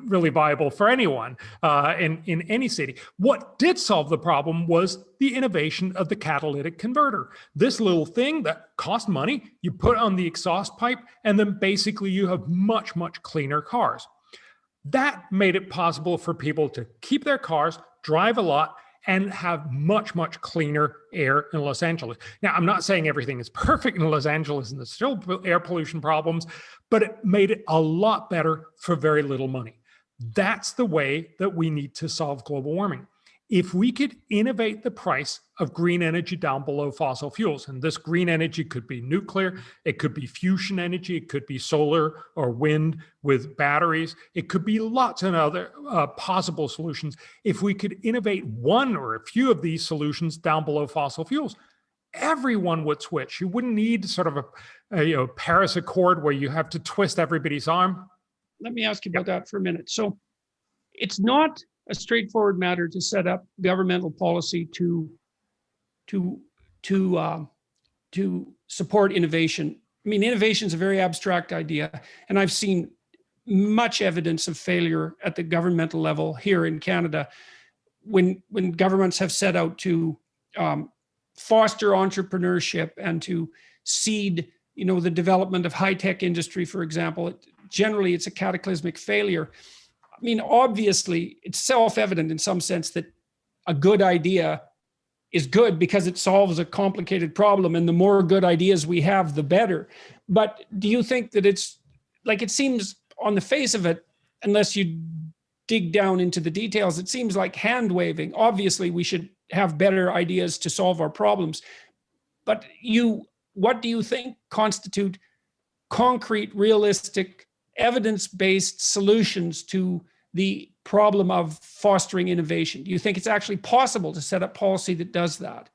really viable for anyone in any city. What did solve the problem was the innovation of the catalytic converter. This little thing that cost money, you put on the exhaust pipe, and then basically you have much, much cleaner cars. That made it possible for people to keep their cars, drive a lot, and have much, much cleaner air in Los Angeles. Now, I'm not saying everything is perfect in Los Angeles and there's still air pollution problems, but it made it a lot better for very little money. That's the way that we need to solve global warming. If we could innovate the price of green energy down below fossil fuels, and this green energy could be nuclear, it could be fusion energy, it could be solar or wind with batteries, it could be lots of other possible solutions. If we could innovate one or a few of these solutions down below fossil fuels, everyone would switch. You wouldn't need sort of a Paris Accord where you have to twist everybody's arm. Let me ask you about that for a minute. So it's not a straightforward matter to set up governmental policy to support innovation. I mean, innovation is a very abstract idea, and I've seen much evidence of failure at the governmental level here in Canada when governments have set out to foster entrepreneurship and to seed, the development of high-tech industry, for example. Generally, it's a cataclysmic failure. I mean, obviously, it's self-evident in some sense that a good idea is good because it solves a complicated problem, and the more good ideas we have, the better. But do you think that it's like, it seems on the face of it, unless you dig down into the details, it seems like hand waving. Obviously, we should have better ideas to solve our problems. But what do you think constitute concrete, realistic, evidence-based solutions to the problem of fostering innovation? Do you think it's actually possible to set up policy that does that?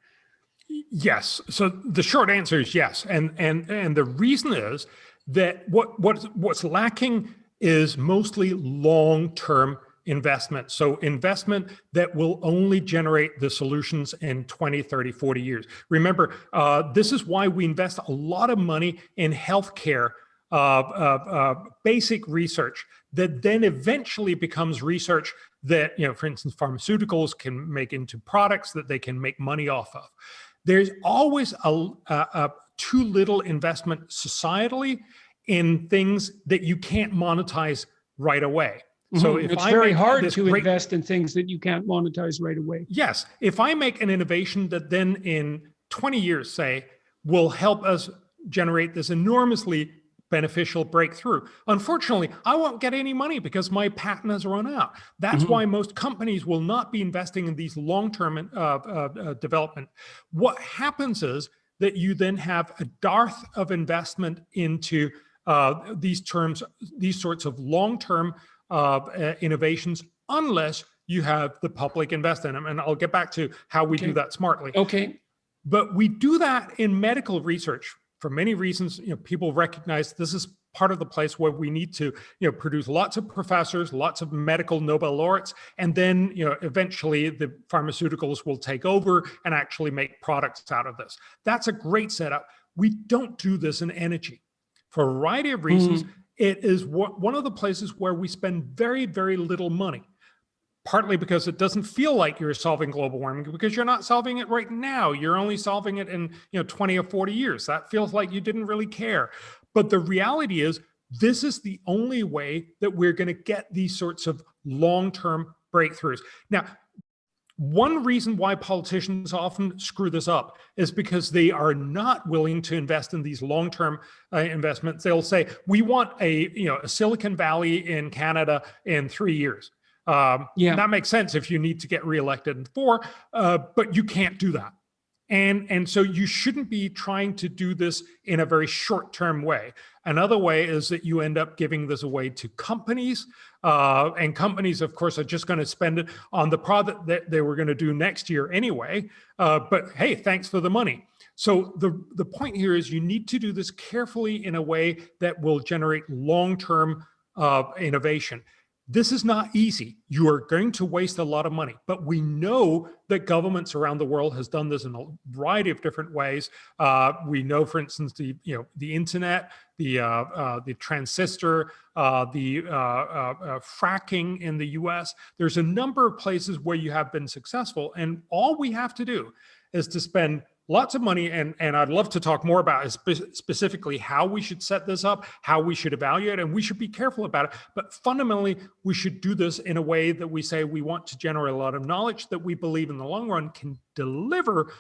Yes. So the short answer is yes. And the reason is that what's lacking is mostly long-term investment. So investment that will only generate the solutions in 20, 30, 40 years. Remember, this is why we invest a lot of money in healthcare, basic research that then eventually becomes research that, for instance, pharmaceuticals can make into products that they can make money off of. There's always a too little investment societally in things that you can't monetize right away. So if it's I very make hard this to great- invest in things that you can't monetize right away. Yes, if I make an innovation that then in 20 years, say, will help us generate this enormously beneficial breakthrough. Unfortunately, I won't get any money because my patent has run out. That's why most companies will not be investing in these long-term development. What happens is that you then have a dearth of investment into these sorts of long-term innovations, unless you have the public invest in them. And I'll get back to how we do that smartly. Okay. But we do that in medical research for many reasons. People recognize this is part of the place where we need to, produce lots of professors, lots of medical Nobel laureates, and then, eventually the pharmaceuticals will take over and actually make products out of this. That's a great setup. We don't do this in energy for a variety of reasons. It is one of the places where we spend very, very little money. Partly because it doesn't feel like you're solving global warming, because you're not solving it right now. You're only solving it in 20 or 40 years. That feels like you didn't really care. But the reality is, this is the only way that we're going to get these sorts of long-term breakthroughs. Now, one reason why politicians often screw this up is because they are not willing to invest in these long-term investments. They'll say, we want a Silicon Valley in Canada in 3 years. That makes sense if you need to get reelected in 4, but you can't do that. And so you shouldn't be trying to do this in a very short-term way. Another way is that you end up giving this away to companies, and companies, of course, are just going to spend it on the product that they were going to do next year anyway. But hey, thanks for the money. So the point here is you need to do this carefully in a way that will generate long-term innovation. This is not easy. You are going to waste a lot of money, but we know that governments around the world has done this in a variety of different ways. We know, for instance, the internet, the transistor, the fracking in the US. There's a number of places where you have been successful, and all we have to do is to spend lots of money, and I'd love to talk more about specifically how we should set this up, how we should evaluate, and we should be careful about it. But fundamentally, we should do this in a way that we say we want to generate a lot of knowledge that we believe in the long run can deliver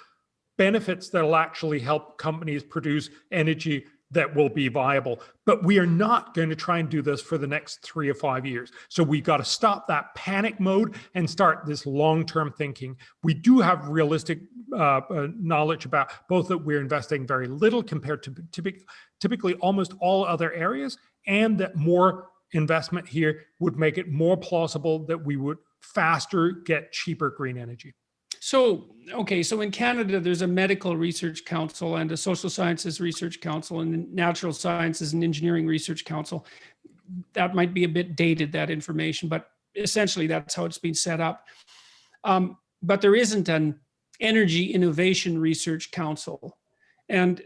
benefits that will actually help companies produce energy that will be viable. But we are not going to try and do this for the next 3 or 5 years. So we got to stop that panic mode and start this long-term thinking. We do have realistic knowledge about both that we're investing very little compared to typically almost all other areas, and that more investment here would make it more plausible that we would faster get cheaper green energy. So, okay, so in Canada, there's a medical research council and a social sciences research council and natural sciences and engineering research council. That might be a bit dated, that information, but essentially that's how it's been set up. But there isn't an energy innovation research council. And,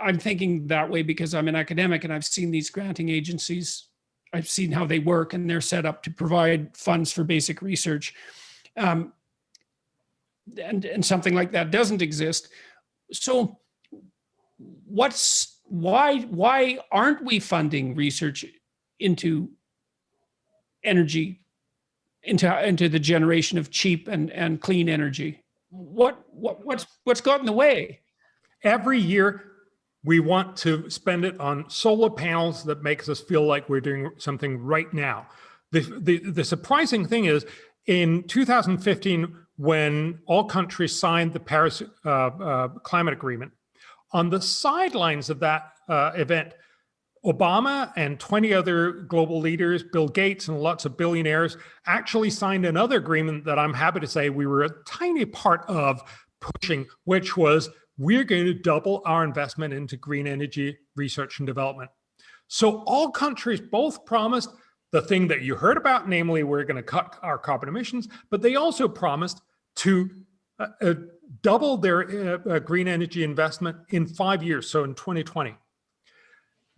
I'm thinking that way because I'm an academic and I've seen these granting agencies. I've seen how they work, and they're set up to provide funds for basic research. And something like that doesn't exist. So why aren't we funding research into energy, into the generation of cheap and clean energy? What's got in the way? Every year, we want to spend it on solar panels that makes us feel like we're doing something right now. The surprising thing is, in 2015, when all countries signed the Paris Climate Agreement, on the sidelines of that event, Obama and 20 other global leaders, Bill Gates and lots of billionaires, actually signed another agreement that I'm happy to say we were a tiny part of pushing, which was we're going to double our investment into green energy research and development. So all countries both promised the thing that you heard about, namely we're going to cut our carbon emissions, but they also promised to double their green energy investment in 5 years, so in 2020.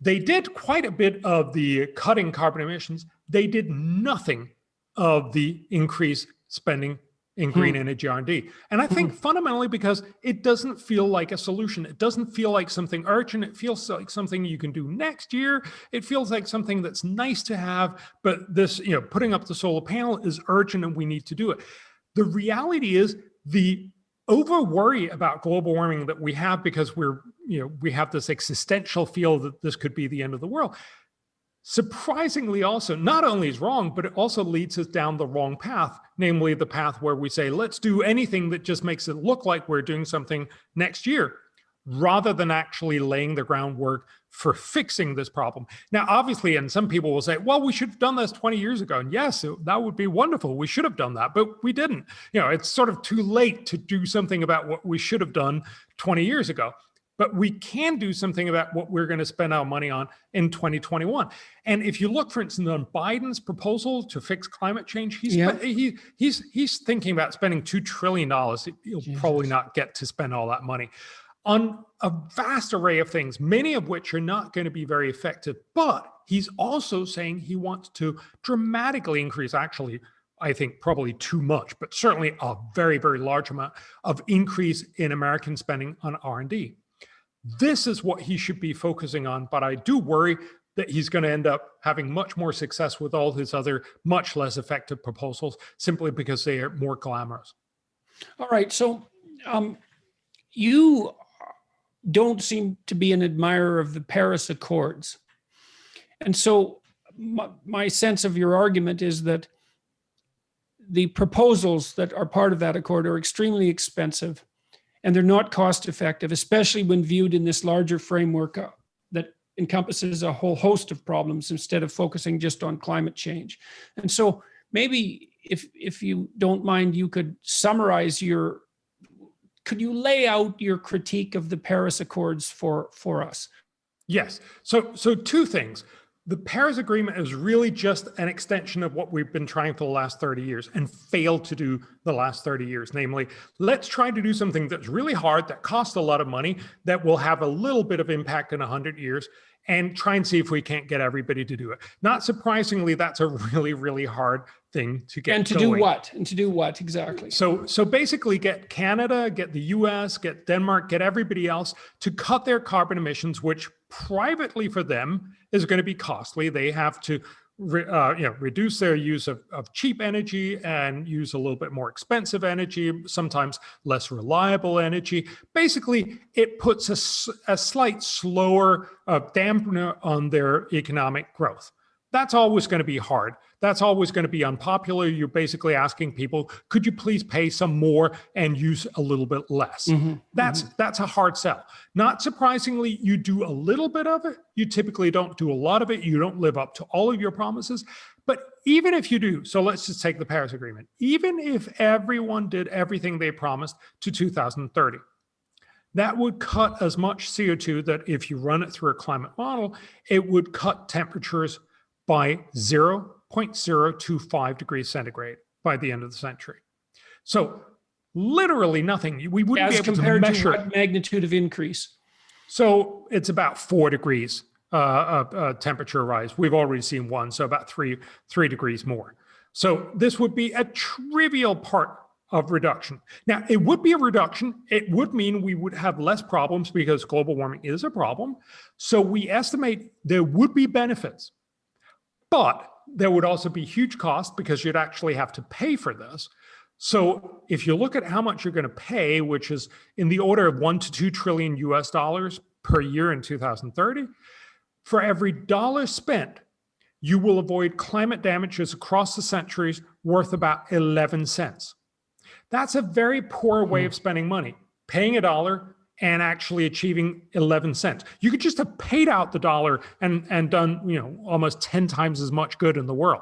They did quite a bit of the cutting carbon emissions. They did nothing of the increased spending in green energy R&D. And I think fundamentally because it doesn't feel like a solution. It doesn't feel like something urgent. It feels like something you can do next year. It feels like something that's nice to have, but this, putting up the solar panel is urgent and we need to do it. The reality is the over worry about global warming that we have because we have this existential feel that this could be the end of the world. Surprisingly also, not only is wrong, but it also leads us down the wrong path, namely the path where we say, let's do anything that just makes it look like we're doing something next year, rather than actually laying the groundwork for fixing this problem. Now, obviously, and some people will say, well, we should have done this 20 years ago. And yes, that would be wonderful. We should have done that, but we didn't. It's sort of too late to do something about what we should have done 20 years ago. But we can do something about what we're going to spend our money on in 2021. And if you look, for instance, on Biden's proposal to fix climate change, he's thinking about spending $2 trillion. He'll probably not get to spend all that money on a vast array of things, many of which are not going to be very effective. But he's also saying he wants to dramatically increase, actually, I think probably too much, but certainly a very, very large amount of increase in American spending on R&D. This is what he should be focusing on, but I do worry that he's going to end up having much more success with all his other much less effective proposals simply because they are more glamorous. All right, so you don't seem to be an admirer of the Paris Accords. And so my sense of your argument is that the proposals that are part of that accord are extremely expensive and they're not cost effective, especially when viewed in this larger framework that encompasses a whole host of problems instead of focusing just on climate change. And so maybe if you don't mind, you could summarize could you lay out your critique of the Paris Accords for us? Yes. So two things. The Paris Agreement is really just an extension of what we've been trying for the last 30 years and failed to do the last 30 years. Namely, let's try to do something that's really hard, that costs a lot of money, that will have a little bit of impact in 100 years, and try and see if we can't get everybody to do it. Not surprisingly, that's a really, really hard thing to get. And to do what? And to do what exactly? So basically get Canada, get the US, get Denmark, get everybody else to cut their carbon emissions, which privately for them is going to be costly. They have to reduce their use of cheap energy and use a little bit more expensive energy, sometimes less reliable energy. Basically, it puts a slight slower dampener on their economic growth. That's always going to be hard. That's always going to be unpopular. You're basically asking people, could you please pay some more and use a little bit less? That's a hard sell. Not surprisingly, you do a little bit of it. You typically don't do a lot of it. You don't live up to all of your promises. But even if you do, so let's just take the Paris Agreement, even if everyone did everything they promised to 2030, that would cut as much CO2 that if you run it through a climate model, it would cut temperatures by 0.025 degrees centigrade by the end of the century. So literally nothing. We wouldn't be able to measure. As compared to what magnitude of increase? So it's about 4 degrees temperature rise. We've already seen one, so about three degrees more. So this would be a trivial part of reduction. Now, it would be a reduction. It would mean we would have less problems because global warming is a problem. So we estimate there would be benefits. But there would also be huge costs because you'd actually have to pay for this. So if you look at how much you're going to pay, which is in the order of $1 to $2 trillion US dollars per year in 2030, for every dollar spent, you will avoid climate damages across the centuries worth about 11 cents. That's a very poor way of spending money, paying $1 and actually achieving 11 cents. You could just have paid out the dollar and done, almost 10 times as much good in the world.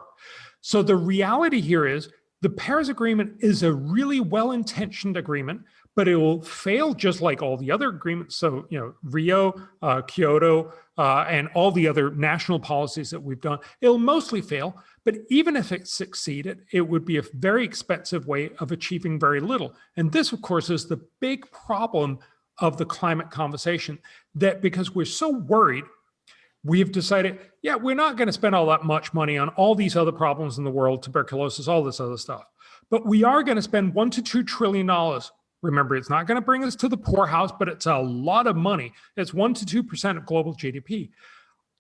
So the reality here is the Paris Agreement is a really well-intentioned agreement, but it will fail just like all the other agreements. So, Rio, Kyoto, and all the other national policies that we've done, it'll mostly fail. But even if it succeeded, it would be a very expensive way of achieving very little. And this, of course, is the big problem of the climate conversation, that because we're so worried, we've decided, we're not going to spend all that much money on all these other problems in the world, tuberculosis, all this other stuff. but we are going to spend $1 to $2 trillion. Remember, it's not going to bring us to the poorhouse, but it's a lot of money. It's 1 to 2% of global GDP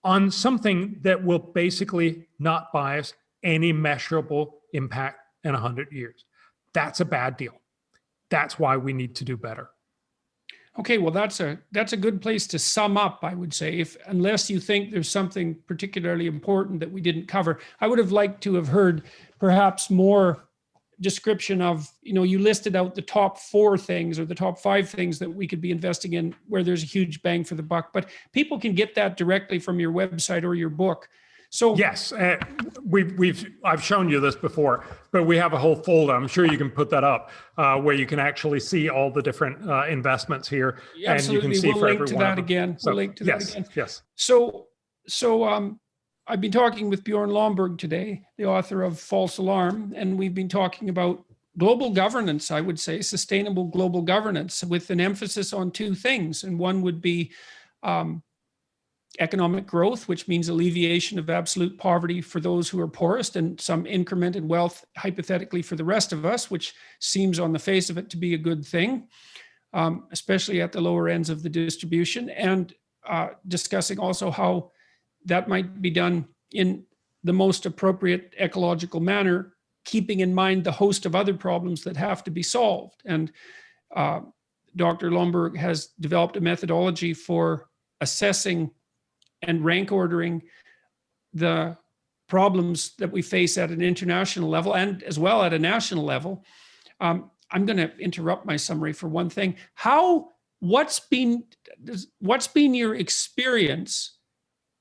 on something that will basically not buy us any measurable impact in 100 years. That's a bad deal. That's why we need to do better. Okay, well, that's a good place to sum up, I would say, unless you think there's something particularly important that we didn't cover. I would have liked to have heard perhaps more description of, you listed out the top 4 things or the top 5 things that we could be investing in where there's a huge bang for the buck, but people can get that directly from your website or your book. So yes, I've shown you this before, but we have a whole folder. I'm sure you can put that up where you can actually see all the different investments here, and you can see we'll for link every to one that of them. again. So, We'll link to that again. Yes. So I've been talking with Bjorn Lomborg today, the author of False Alarm, and we've been talking about global governance, I would say, sustainable global governance, with an emphasis on 2 things. And one would be economic growth, which means alleviation of absolute poverty for those who are poorest, and some increment in wealth, hypothetically, for the rest of us, which seems on the face of it to be a good thing, especially at the lower ends of the distribution, and discussing also how that might be done in the most appropriate ecological manner, keeping in mind the host of other problems that have to be solved. And Dr. Lomborg has developed a methodology for assessing and rank ordering the problems that we face at an international level and as well at a national level. I'm going to interrupt my summary for one thing. What's been your experience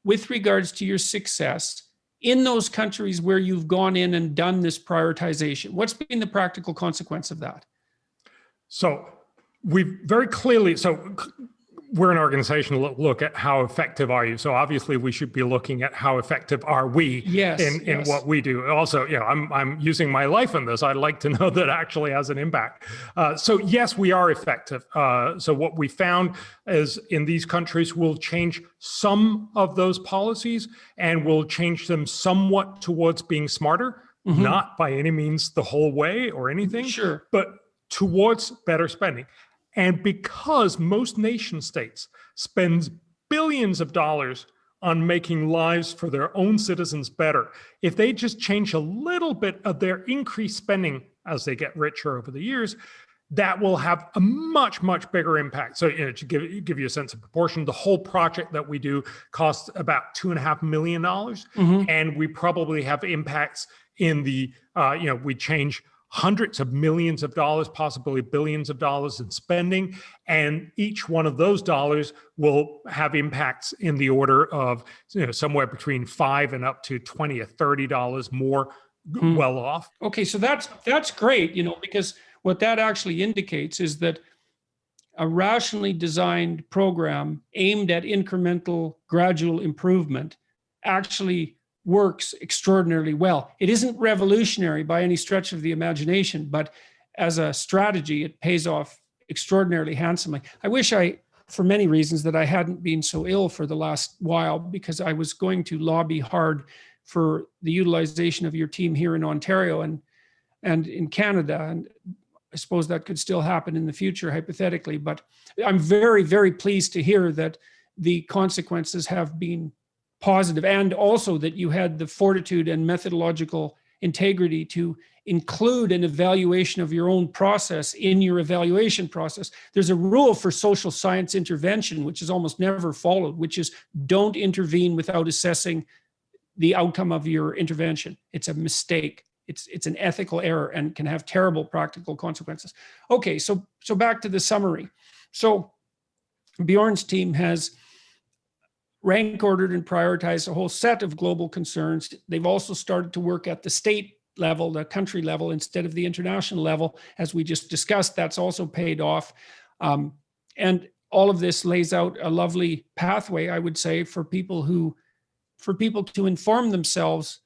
with regards to your success in those countries where you've gone in and done this prioritization? What's been the practical consequence of that? So we've very clearly, we're an organization to look at how effective are you. So obviously we should be looking at how effective are we in what we do. Also, I'm using my life in this. I'd like to know that actually has an impact. So yes, we are effective. So what we found is in these countries, we'll change some of those policies and we'll change them somewhat towards being smarter, not by any means the whole way or anything, but towards better spending. And because most nation states spend billions of dollars on making lives for their own citizens better, if they just change a little bit of their increased spending as they get richer over the years, that will have a much, much bigger impact. So to give you a sense of proportion, the whole project that we do costs about $2.5 million. And we probably have impacts in the, we change hundreds of millions of dollars, possibly billions of dollars in spending. And each one of those dollars will have impacts in the order of somewhere between $5 and up to $20 or $30 more well off. Okay, so that's great, because what that actually indicates is that a rationally designed program aimed at incremental, gradual improvement actually works extraordinarily well. It isn't revolutionary by any stretch of the imagination, but as a strategy, it pays off extraordinarily handsomely. I wish for many reasons, that I hadn't been so ill for the last while, because I was going to lobby hard for the utilization of your team here in Ontario and in Canada. And I suppose that could still happen in the future, hypothetically. But I'm very, very pleased to hear that the consequences have been positive, and also that you had the fortitude and methodological integrity to include an evaluation of your own process in your evaluation process. There's a rule for social science intervention, which is almost never followed, which is don't intervene without assessing the outcome of your intervention. It's a mistake. It's an ethical error and can have terrible practical consequences. Okay, so back to the summary. So Bjorn's team has rank ordered and prioritized a whole set of global concerns. They've also started to work at the state level, the country level, instead of the international level. As we just discussed, that's also paid off. And all of this lays out a lovely pathway, I would say, for people to inform themselves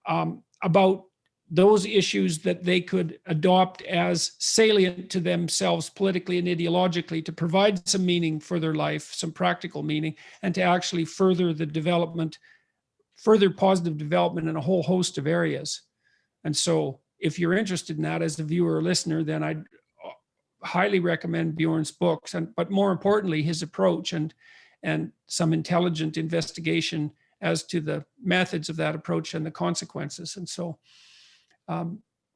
about those issues that they could adopt as salient to themselves politically and ideologically, to provide some meaning for their life, some practical meaning, and to actually further positive development in a whole host of areas. And so if you're interested in that as a viewer or listener, then I'd highly recommend Bjorn's books, but more importantly, his approach and some intelligent investigation as to the methods of that approach and the consequences. And so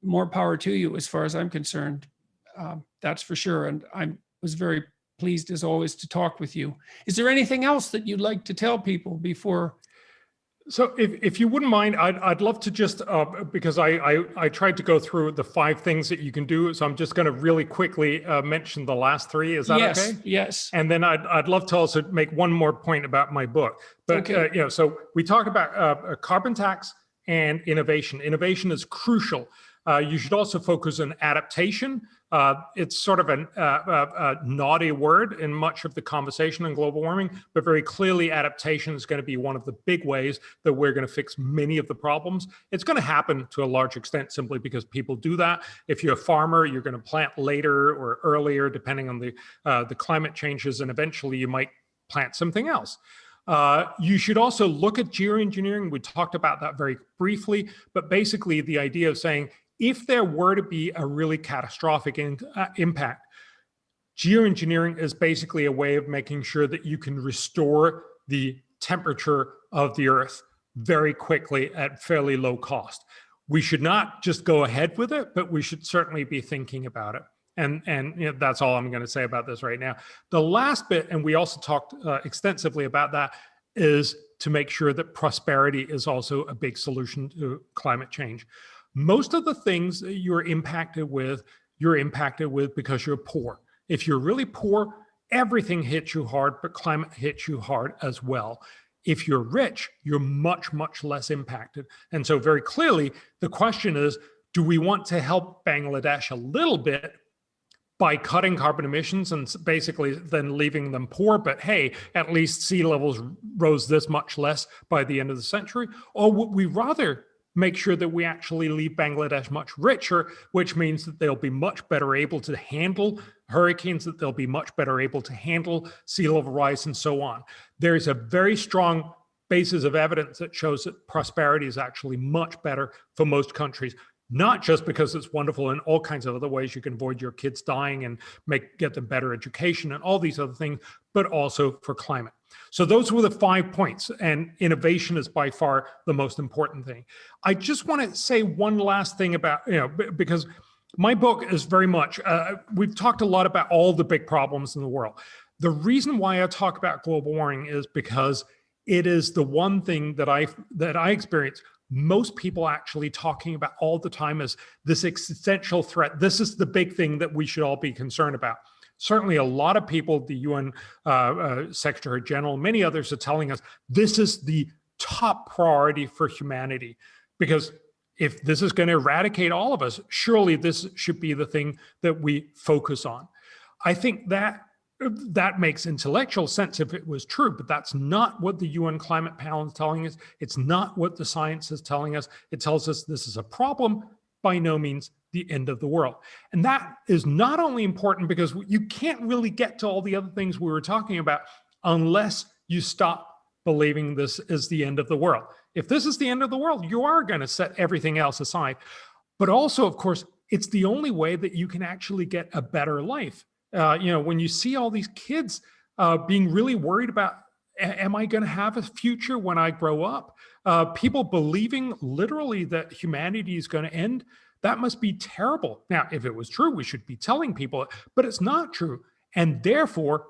more power to you as far as I'm concerned. That's for sure. And I was very pleased as always to talk with you. Is there anything else that you'd like to tell people before? So if you wouldn't mind, I'd love to just, because I tried to go through the 5 things that you can do. So I'm just going to really quickly mention the last 3. Is that okay? Yes. And then I'd love to also make one more point about my book. But, okay. So we talked about carbon tax and innovation. Innovation is crucial. You should also focus on adaptation. It's sort of a naughty word in much of the conversation on global warming, but very clearly adaptation is going to be one of the big ways that we're going to fix many of the problems. It's going to happen to a large extent simply because people do that. If you're a farmer, you're going to plant later or earlier, depending on the climate changes, and eventually you might plant something else. You should also look at geoengineering. We talked about that very briefly, but basically the idea of saying, if there were to be a really catastrophic impact, geoengineering is basically a way of making sure that you can restore the temperature of the Earth very quickly at fairly low cost. We should not just go ahead with it, but we should certainly be thinking about it. And that's all I'm going to say about this right now. The last bit, and we also talked extensively about that, is to make sure that prosperity is also a big solution to climate change. Most of the things that you're impacted with because you're poor. If you're really poor, everything hits you hard, but climate hits you hard as well. If you're rich, you're much, much less impacted. And so very clearly, the question is, do we want to help Bangladesh a little bit by cutting carbon emissions and basically then leaving them poor, but hey, at least sea levels rose this much less by the end of the century? Or would we rather make sure that we actually leave Bangladesh much richer, which means that they'll be much better able to handle hurricanes, that they'll be much better able to handle sea level rise and so on. There's a very strong basis of evidence that shows that prosperity is actually much better for most countries, not just because it's wonderful in all kinds of other ways. You can avoid your kids dying and get them better education and all these other things, but also for climate. So those were the 5 points, and innovation is by far the most important thing. I just want to say one last thing about, because my book is very much, we've talked a lot about all the big problems in the world. The reason why I talk about global warming is because it is the one thing that I experience most people actually talking about all the time as this existential threat. This is the big thing that we should all be concerned about. Certainly a lot of people, the UN Secretary General, many others are telling us this is the top priority for humanity, because if this is going to eradicate all of us, surely this should be the thing that we focus on. I think that makes intellectual sense if it was true, but that's not what the UN Climate Panel is telling us. It's not what the science is telling us. It tells us this is a problem, by no means the end of the world. And that is not only important because you can't really get to all the other things we were talking about unless you stop believing this is the end of the world. If this is the end of the world, you are going to set everything else aside. But also, of course, it's the only way that you can actually get a better life. When you see all these kids being really worried about, am I going to have a future when I grow up? People believing literally that humanity is going to end, that must be terrible. Now, if it was true, we should be telling people, but it's not true. And therefore,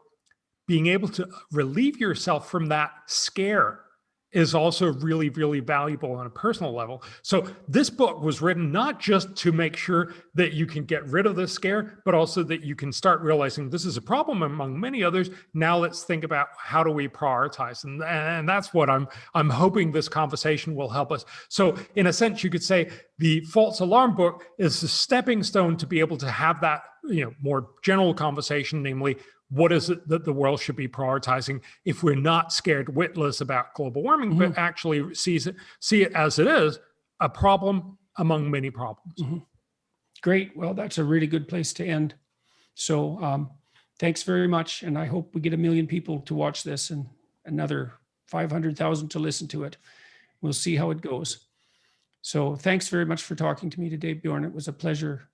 being able to relieve yourself from that scare is also really, really valuable on a personal level. So this book was written not just to make sure that you can get rid of this scare, but also that you can start realizing this is a problem among many others. Now let's think about how do we prioritize, and that's what I'm hoping this conversation will help us. So in a sense, you could say the false alarm book is a stepping stone to be able to have that more general conversation, namely, what is it that the world should be prioritizing if we're not scared witless about global warming, but actually see it as it is, a problem among many problems. Great. Well, that's a really good place to end. So thanks very much. And I hope we get 1 million people to watch this and another 500,000 to listen to it. We'll see how it goes. So thanks very much for talking to me today, Bjorn. It was a pleasure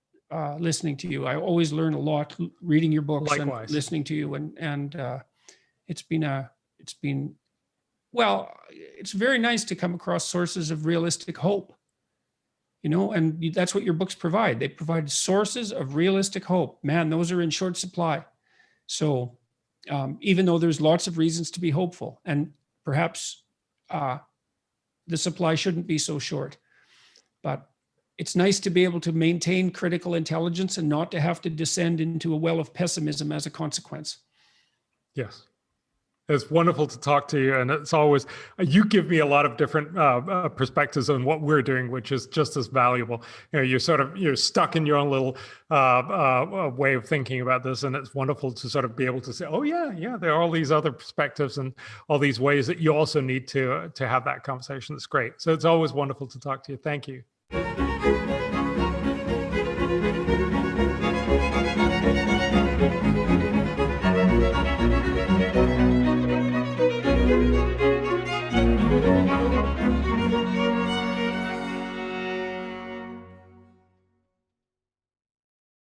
listening to you. I always learn a lot reading your books. Likewise. And listening to you, and it's been well, it's very nice to come across sources of realistic hope, and that's what your books provide. They provide sources of realistic hope. Man, those are in short supply. So even though there's lots of reasons to be hopeful, and perhaps the supply shouldn't be so short, but it's nice to be able to maintain critical intelligence and not to have to descend into a well of pessimism as a consequence. Yes. It's wonderful to talk to you. And it's always, you give me a lot of different perspectives on what we're doing, which is just as valuable. You're stuck in your own little way of thinking about this. And it's wonderful to sort of be able to say, oh yeah, there are all these other perspectives and all these ways that you also need to have that conversation. It's great. So it's always wonderful to talk to you. Thank you.